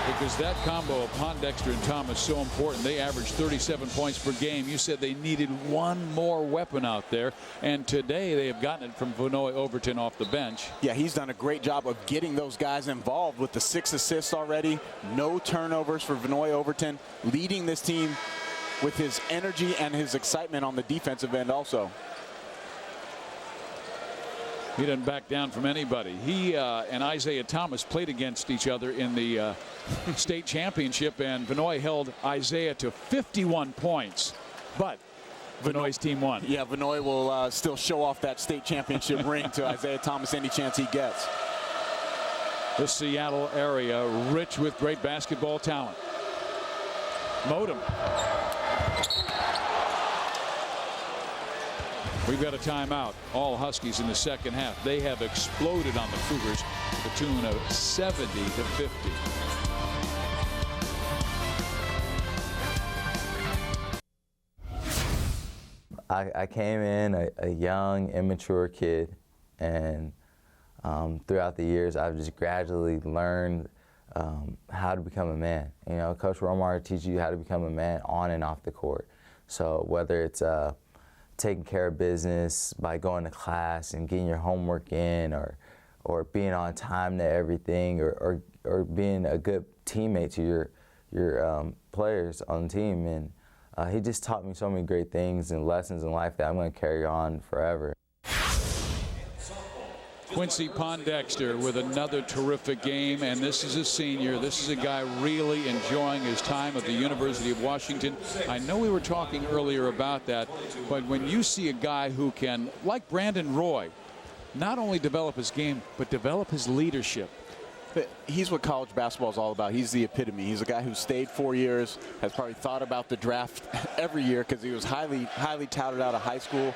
Because that combo of Pondexter and Thomas so important. They averaged 37 points per game. You said they needed one more weapon out there, and today they have gotten it from Vinoy Overton off the bench. Yeah, he's done a great job of getting those guys involved with the 6 assists already. No turnovers for Vinoy Overton, leading this team with his energy and his excitement on the defensive end also. He doesn't back down from anybody. He and Isaiah Thomas played against each other in the state championship, and Vinoy held Isaiah to 51 points. But Vinoy's team won. Yeah, Vinoy will still show off that state championship ring to Isaiah Thomas any chance he gets. The Seattle area rich with great basketball talent. Modem. We've got a timeout. All Huskies in the second half. They have exploded on the Cougars to the tune of 70-50. I came in a young, immature kid, and throughout the years, I've just gradually learned how to become a man. You know, Coach Romar teaches you how to become a man on and off the court. So whether it's taking care of business by going to class and getting your homework in, or being on time to everything, or being a good teammate to your players on the team. And he just taught me so many great things and lessons in life that I'm going to carry on forever. Quincy Pondexter with another terrific game, and this is a senior. This is a guy really enjoying his time at the University of Washington. I know we were talking earlier about that, but when you see a guy who can, like Brandon Roy, not only develop his game, but develop his leadership. He's what college basketball is all about. He's the epitome. He's a guy who stayed 4 years, has probably thought about the draft every year because he was highly touted out of high school.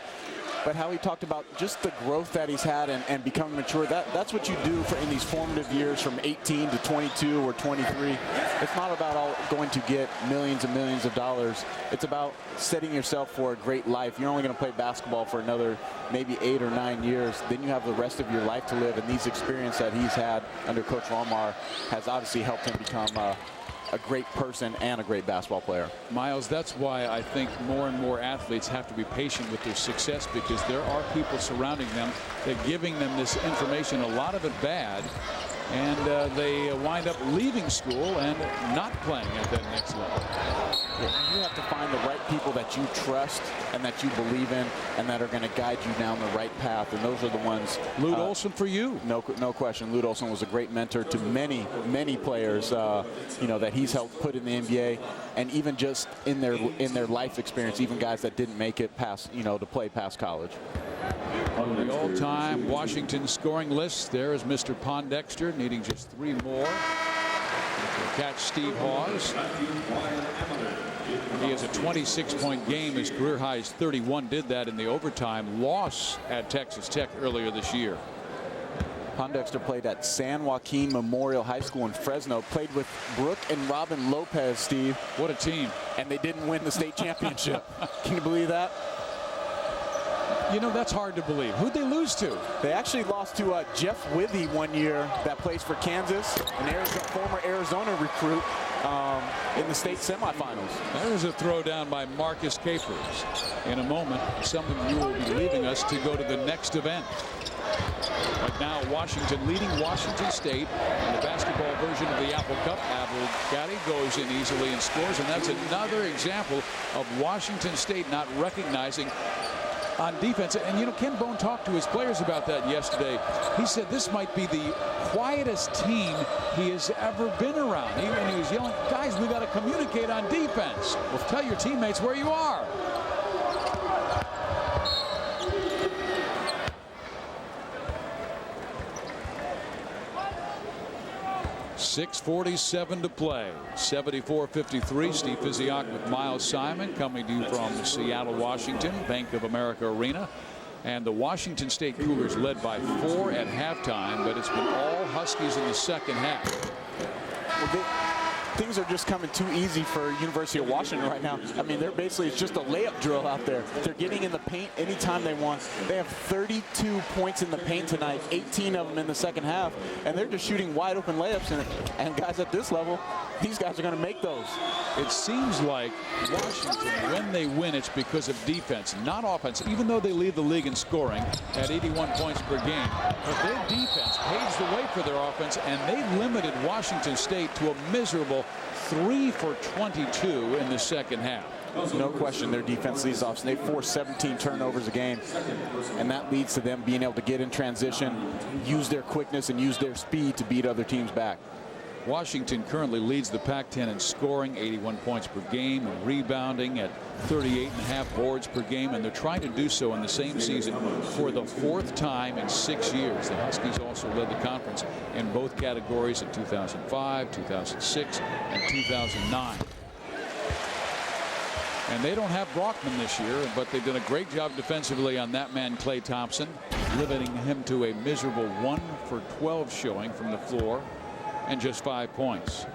But how he talked about just the growth that he's had and becoming mature, that's what you do in these formative years from 18 to 22 or 23. It's not about going to get millions and millions of dollars. It's about setting yourself for a great life. You're only going to play basketball for another maybe 8 or 9 years. Then you have the rest of your life to live. And these experiences that he's had under Coach Romar has obviously helped him become a great person and a great basketball player. Miles, that's why I think more and more athletes have to be patient with their success, because there are people surrounding them that giving them this information, a lot of it bad, and they wind up leaving school and not playing at that next level. Yeah, you have to find the right people that you trust and that you believe in and that are going to guide you down the right path, and those are the ones. Lute Olson for you. No question. Lute Olson was a great mentor to many players, that he's helped put in the NBA, and even just in their life experience, even guys that didn't make it past, to play past college. On the all-time Washington scoring list, there is Mr. Pondexter, needing just 3 more to catch Steve Hawes. He has a 26-point game. His career high is 31. Did that in the overtime loss at Texas Tech earlier this year. Pondexter played at San Joaquin Memorial High School in Fresno, played with Brooke and Robin Lopez, Steve. What a team. And they didn't win the state championship. Can you believe that? You know, that's hard to believe. Who'd they lose to? They actually lost to Jeff Withy one year that plays for Kansas, an former Arizona recruit in the state semifinals. There's a throwdown by Marcus Capers. In a moment, some of you will be leaving us to go to the next event. Right now, Washington leading Washington State in the basketball version of the Apple Cup. Abel goes in easily and scores, and that's another example of Washington State not recognizing on defense. And, you know, Ken Bone talked to his players about that yesterday. He said this might be the quietest team he has ever been around. And he was yelling, guys, we got to communicate on defense. Well, tell your teammates where you are. .6:47 to play. 74-53. Steve Physiak with Miles Simon coming to you from Seattle, Washington, Bank of America Arena. And the Washington State Cougars led by 4 at halftime, but it's been all Huskies in the second half. Well, things are just coming too easy for University of Washington right now. I mean, they're basically, it's just a layup drill out there. They're getting in the paint anytime they want. They have 32 points in the paint tonight, 18 of them in the second half, and they're just shooting wide open layups. And guys at this level, these guys are going to make those. It seems like Washington, when they win, it's because of defense, not offense, even though they lead the league in scoring at 81 points per game. But their defense paves the way for their offense, and they limited Washington State to a miserable 3 for 22 in the second half. No question, their defense leads off. They force 17 turnovers a game, and that leads to them being able to get in transition, use their quickness, and use their speed to beat other teams back. Washington currently leads the Pac-10 in scoring, 81 points per game, and rebounding at 38.5 boards per game, and they're trying to do so in the same season for the 4th time in 6 years. The Huskies also led the conference in both categories in 2005, 2006, and 2009. And they don't have Brockman this year, but they've done a great job defensively on that man, Klay Thompson, limiting him to a miserable 1 for 12 showing from the floor and just 5 points.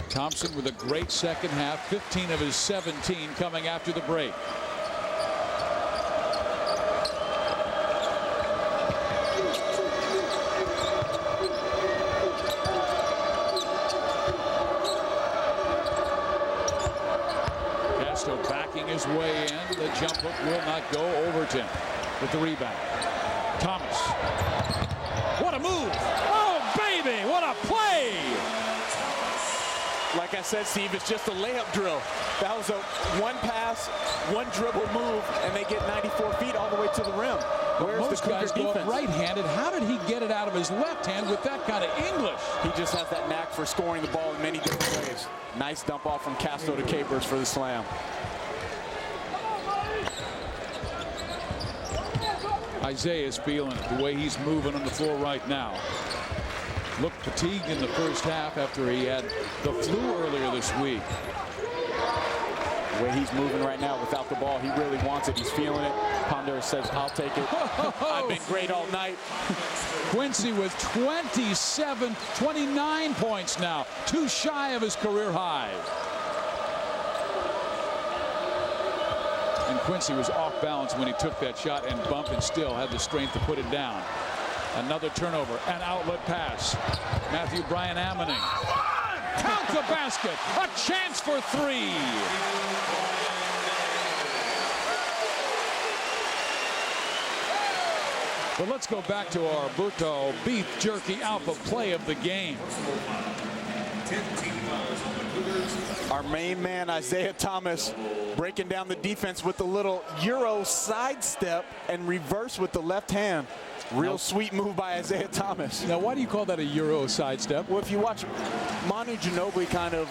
Thompson with a great second half, 15 of his 17 coming after the break. Castro backing his way in. The jump hook will not go. Overton with the rebound. Thomas. What a move. Oh, baby, what a play. Like I said, Steve, it's just a layup drill. That was a one pass, one dribble move, and they get 94 feet all the way to the rim. Where's Most the guys go up right-handed. How did he get it out of his left hand with that kind of English? He just has that knack for scoring the ball in many different ways. Nice dump off from Castro to Capers for the slam. Isaiah's feeling it, the way he's moving on the floor right now. Looked fatigued in the first half after he had the flu earlier this week. The way he's moving right now without the ball, he really wants it. He's feeling it. Ponder says, I'll take it. I've been great all night. Quincy with 29 points now, 2 shy of his career high. And Quincy was off balance when he took that shot and bumped and still had the strength to put it down. Another turnover, an outlet pass. Matthew Bryan Ammoning. Count the basket. A chance for 3. But let's go back to our Buto Beef Jerky Alpha play of the game. Our main man, Isaiah Thomas, breaking down the defense with a little Euro sidestep and reverse with the left hand. Real sweet move by Isaiah Thomas. Now, why do you call that a Euro sidestep? Well, if you watch, Manu Ginobili kind of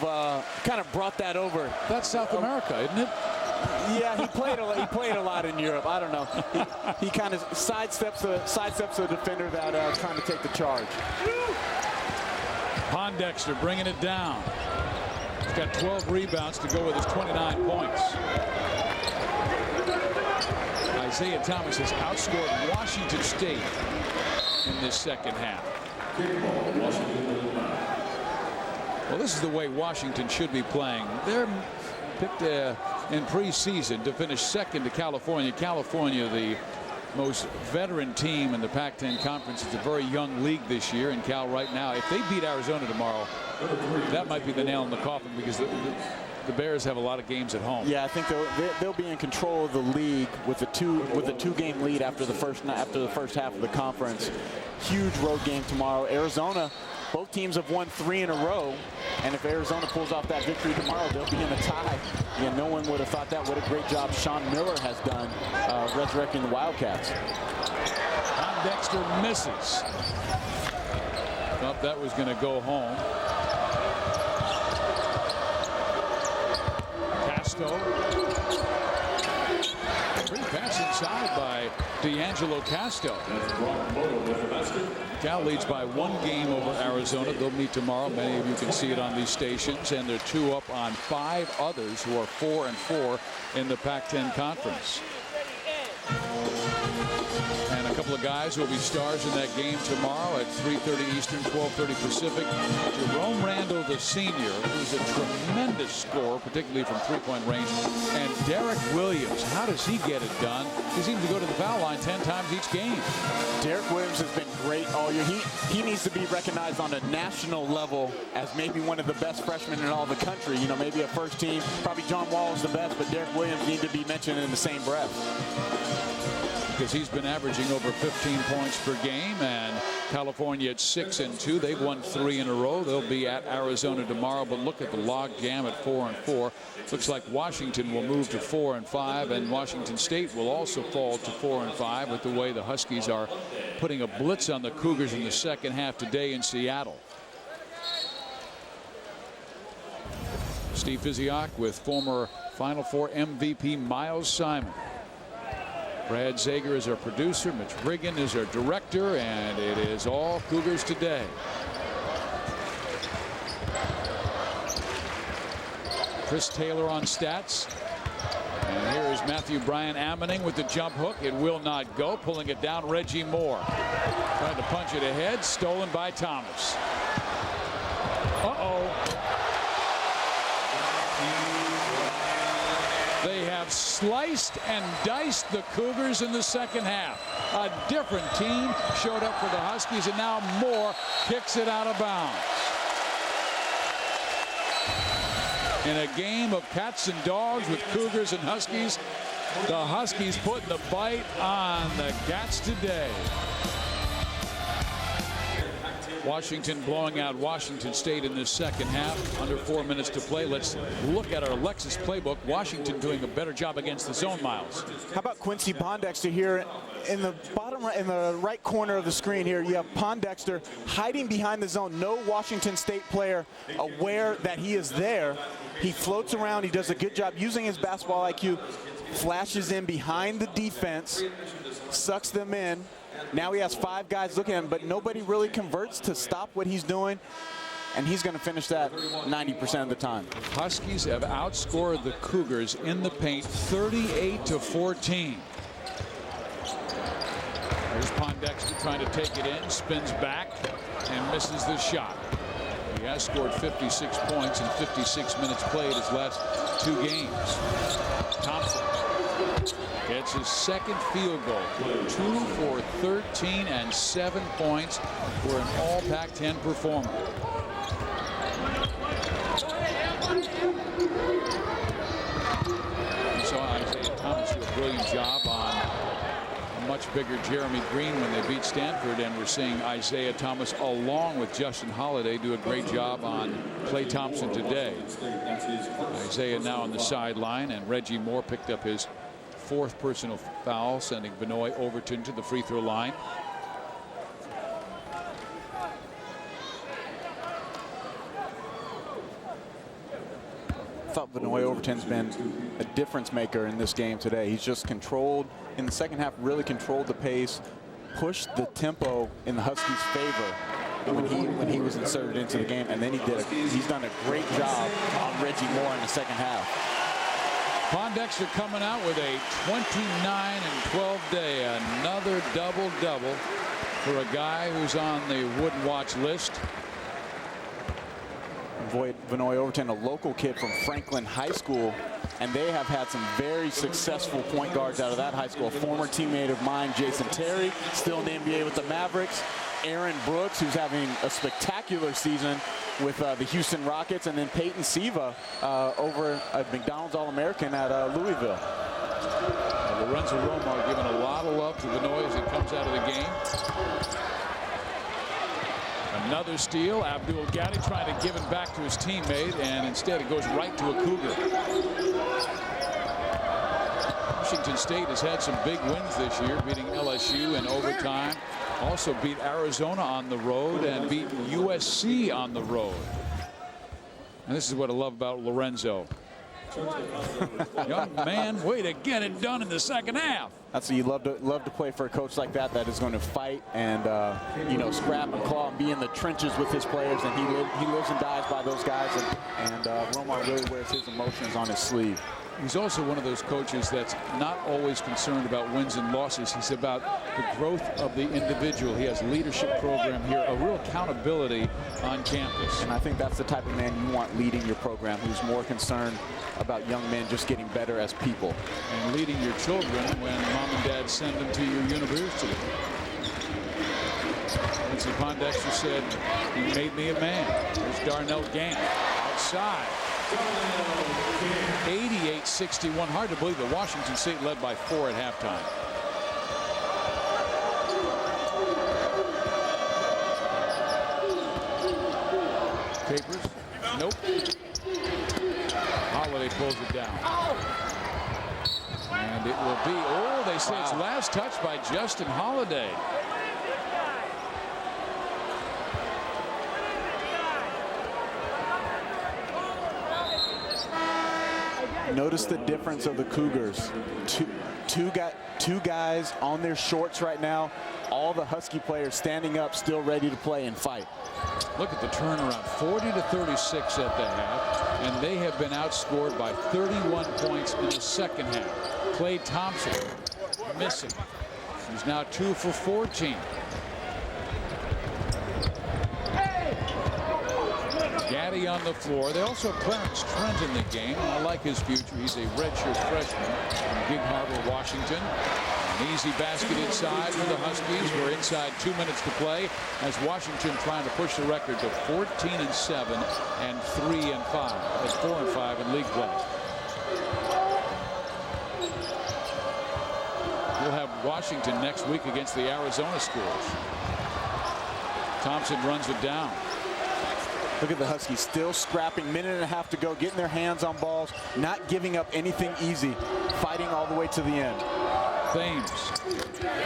brought that over. That's South America, isn't it? Yeah, he played a lot in Europe. I don't know. He kind of sidesteps the defender that trying to take the charge. Pondexter bringing it down. He's got 12 rebounds to go with his 29 points. Isaiah Thomas has outscored Washington State in this second half. Well, this is the way Washington should be playing. They're picked in preseason to finish second to California. California, the most veteran team in the Pac-10 conference. It's a very young league this year, and Cal right now, if they beat Arizona tomorrow, that might be the nail in the coffin, because the Bears have a lot of games at home. Yeah, I think they'll be in control of the league with a two-game lead after the first half of the conference. Huge road game tomorrow. Arizona Both teams have won 3 in a row, and if Arizona pulls off that victory tomorrow, they'll be in a tie. Yeah, no one would have thought that. What a great job Sean Miller has done resurrecting the Wildcats. Dexter misses. Thought that was going to go home. Casto. Pretty pass inside by D'Angelo Casto. Cal leads by 1 game over Arizona. They'll meet tomorrow. Many of you can see it on these stations, and they're 2 up on 5 others who are 4-4 in the Pac-10 conference. And a couple of guys who will be stars in that game tomorrow at 3:30 Eastern, 12:30 Pacific. Jerome Randall, the senior, who's a tremendous scorer, particularly from three-point range. And Derek Williams, how does he get it done? He seems to go to the foul line 10 times each game. Derek Williams has been great all year. He needs to be recognized on a national level as maybe one of the best freshmen in all the country. You know, maybe a first team. Probably John Wall is the best, but Derek Williams needs to be mentioned in the same breath. Because he's been averaging over 15 points per game, and California at 6-2. They've won 3 in a row. They'll be at Arizona tomorrow, but look at the log jam at 4-4. Looks like Washington will move to 4-5, and Washington State will also fall to 4-5 with the way the Huskies are putting a blitz on the Cougars in the second half today in Seattle. Steve Physiak with former Final Four MVP Miles Simon. Brad Zager is our producer. Mitch Brigham is our director, and it is all Cougars today. Chris Taylor on stats. And here is Matthew Bryan Ammoning with the jump hook. It will not go. Pulling it down, Reggie Moore. Trying to punch it ahead. Stolen by Thomas. Uh-oh. They have sliced and diced the Cougars in the second half. A different team showed up for the Huskies, and now Moore kicks it out of bounds. In a game of cats and dogs with Cougars and Huskies, the Huskies putting the bite on the Cats today. Washington blowing out Washington State in this second half. Under 4 minutes to play. Let's look at our Lexus playbook. Washington doing a better job against the zone, Miles. How about Quincy Pondexter here in the bottom right, in the right corner of the screen here? You have Pondexter hiding behind the zone. No Washington State player aware that he is there. He floats around. He does a good job using his basketball IQ. Flashes in behind the defense. Sucks them in. Now he has 5 guys looking at him, but nobody really converts to stop what he's doing, and he's going to finish that 90% of the time. Huskies have outscored the Cougars in the paint 38-14. There's Pondexter trying to take it in, spins back, and misses the shot. He has scored 56 points in 56 minutes played his last 2 games. Thompson gets his second field goal. 2 for 13 and 7 points for an all Pac-10 performer. You saw Isaiah Thomas do a brilliant job on a much bigger Jeremy Green when they beat Stanford, and we're seeing Isaiah Thomas along with Justin Holiday do a great job on Klay Thompson today. Isaiah now on the sideline, and Reggie Moore picked up his 4th personal foul, sending Benoit Overton to the free throw line. I thought Benoit Overton's been a difference maker in this game today. He's just controlled in the second half, really controlled the pace, pushed the tempo in the Huskies' favor when he was inserted into the game, and then he's done a great job on Reggie Moore in the second half. Pondexter coming out with a 29-12 day. Another double-double for a guy who's on the wouldn't watch list. Benoit Overton, a local kid from Franklin High School, and they have had some very successful point guards out of that high school. A former teammate of mine, Jason Terry, still in the NBA with the Mavericks. Aaron Brooks, who's having a spectacular season with the Houston Rockets, and then Peyton Siva over at McDonald's All-American at Louisville. Lorenzo Romar giving a lot of love to Benoit as he comes out of the game. Another steal. Abdul Gatti trying to give it back to his teammate, and instead it goes right to a Cougar. Washington State has had some big wins this year, beating LSU in overtime. Also beat Arizona on the road and beat USC on the road. And this is what I love about Lorenzo. Young man, way to get it done in the second half. That's what you love to play for a coach like that is going to fight and you know, scrap and claw and be in the trenches with his players. And he lives and dies by those guys. And Romar really wears his emotions on his sleeve. He's also one of those coaches that's not always concerned about wins and losses. He's about the growth of the individual. He has a leadership program here, a real accountability on campus. And I think that's the type of man you want leading your program, who's more concerned about young men just getting better as people. And leading your children when mom and dad send them to your university. Lindsey Pondexter said, "He made me a man." There's Darnell Gant outside. 88-61. Hard to believe that Washington State led by 4 at halftime. Capers. Nope. Holiday pulls it down. And it will be, oh, they say it's last touch by Justin Holiday. Notice the difference of the Cougars. Two guys on their shorts right now. All the Husky players standing up, still ready to play and fight. Look at the turnaround, 40-36 at the half, and they have been outscored by 31 points in the second half. Clay Thompson missing. He's now 2 for 14. Gaddy on the floor. They also have Clarence Trent in the game. I like his future. He's a redshirt freshman from Gig Harbor, Washington. An easy basket inside for the Huskies. We're inside 2 minutes to play as Washington trying to push the record to 14-7 and 3-5 at 4-5 in league play. We'll have Washington next week against the Arizona Schools. Thompson runs it down. Look at the Huskies still scrapping, minute and a half to go, getting their hands on balls, not giving up anything easy, fighting all the way to the end. Thames,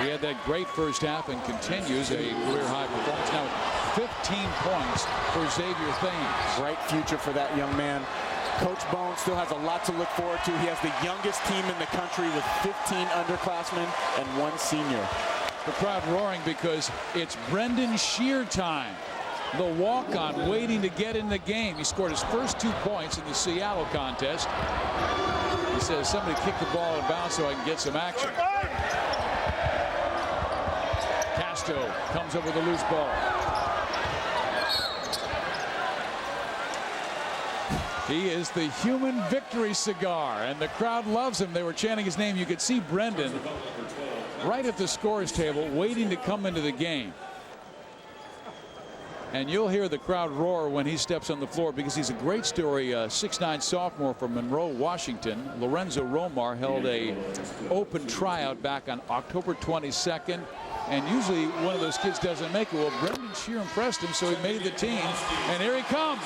he had that great first half and continues a career-high performance. Now 15 points for Xavier Thames. Bright future for that young man. Coach Bone still has a lot to look forward to. He has the youngest team in the country with 15 underclassmen and 1 senior. The crowd roaring because it's Brendan Shear time. The walk-on waiting to get in the game. He scored his first 2 points in the Seattle contest. He says, somebody kick the ball out of bounds so I can get some action. Casto comes up with a loose ball. He is the human victory cigar, and the crowd loves him. They were chanting his name. You could see Brendan right at the scores table waiting to come into the game. And you'll hear the crowd roar when he steps on the floor because he's a great story. 6'9" sophomore from Monroe, Washington. Lorenzo Romar held a open tryout back on October 22nd. And usually one of those kids doesn't make it. Well, Brendan Shear impressed him, so he made the team. And here he comes.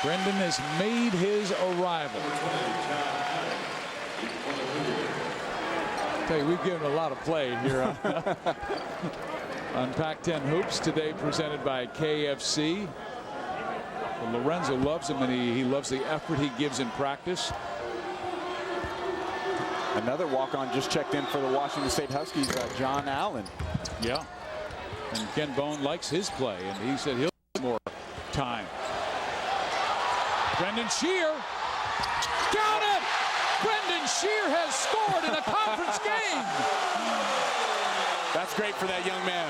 Brendan has made his arrival. Tell you, we've given a lot of play here on Pac-10 Hoops today, presented by KFC. Well, Lorenzo loves him, and he loves the effort he gives in practice. Another walk-on just checked in for the Washington State Huskies, John Allen. Yeah, and Ken Bone likes his play, and he said he'll get more time. Brendan Shear, count it! Brendan Shear has scored in a conference game. That's great for that young man.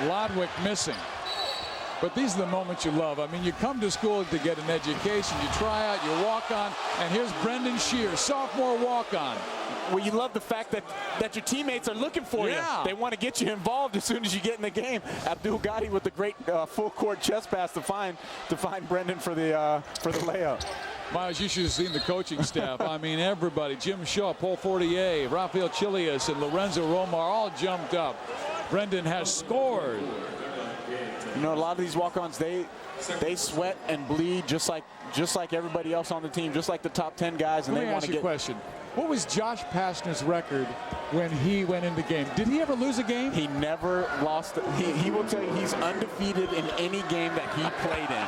Lodwick missing. But these are the moments you love. I mean, you come to school to get an education, you try out, you walk on, and here's Brendan Shear, sophomore walk-on. Well, you love the fact that your teammates are looking for you. They want to get you involved as soon as you get in the game. Abdul Ghadi with the great full-court chest pass to find Brendan for the layup. Miles, you should have seen the coaching staff. I mean, everybody, Jim Shaw, Paul Fortier, Rafael Chilias, and Lorenzo Romar all jumped up. Brendan has scored. You know, a lot of these walk-ons, they sweat and bleed just like everybody else on the team, just like the top 10 guys, and Let me ask you a question. What was Josh Pastner's record when he went in the game? Did he ever lose a game? He never lost. He will tell you he's undefeated in any game that he played in.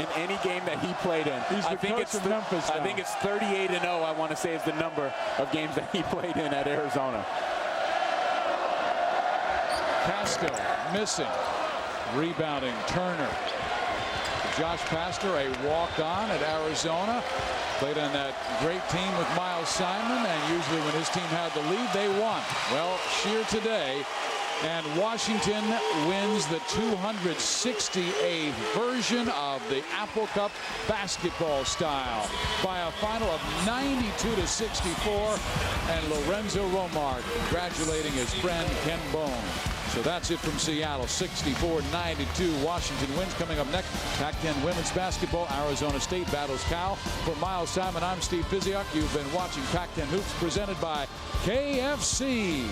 In any game that he played in. He's the coach of Memphis now. I think it's 38-0, I want to say, is the number of games that he played in at Arizona. Casco missing. Rebounding Turner. Josh Pastner, a walk-on at Arizona. Played on that great team with Miles Simon, and usually when his team had the lead, they won. Well, Shear today, and Washington wins the 268th version of the Apple Cup basketball style by a final of 92-64, and Lorenzo Romar congratulating his friend Ken Bone. So that's it from Seattle, 64-92. Washington wins. Coming up next, Pac-10 women's basketball. Arizona State battles Cal. For Miles Simon, I'm Steve Physiak. You've been watching Pac-10 Hoops presented by KFC.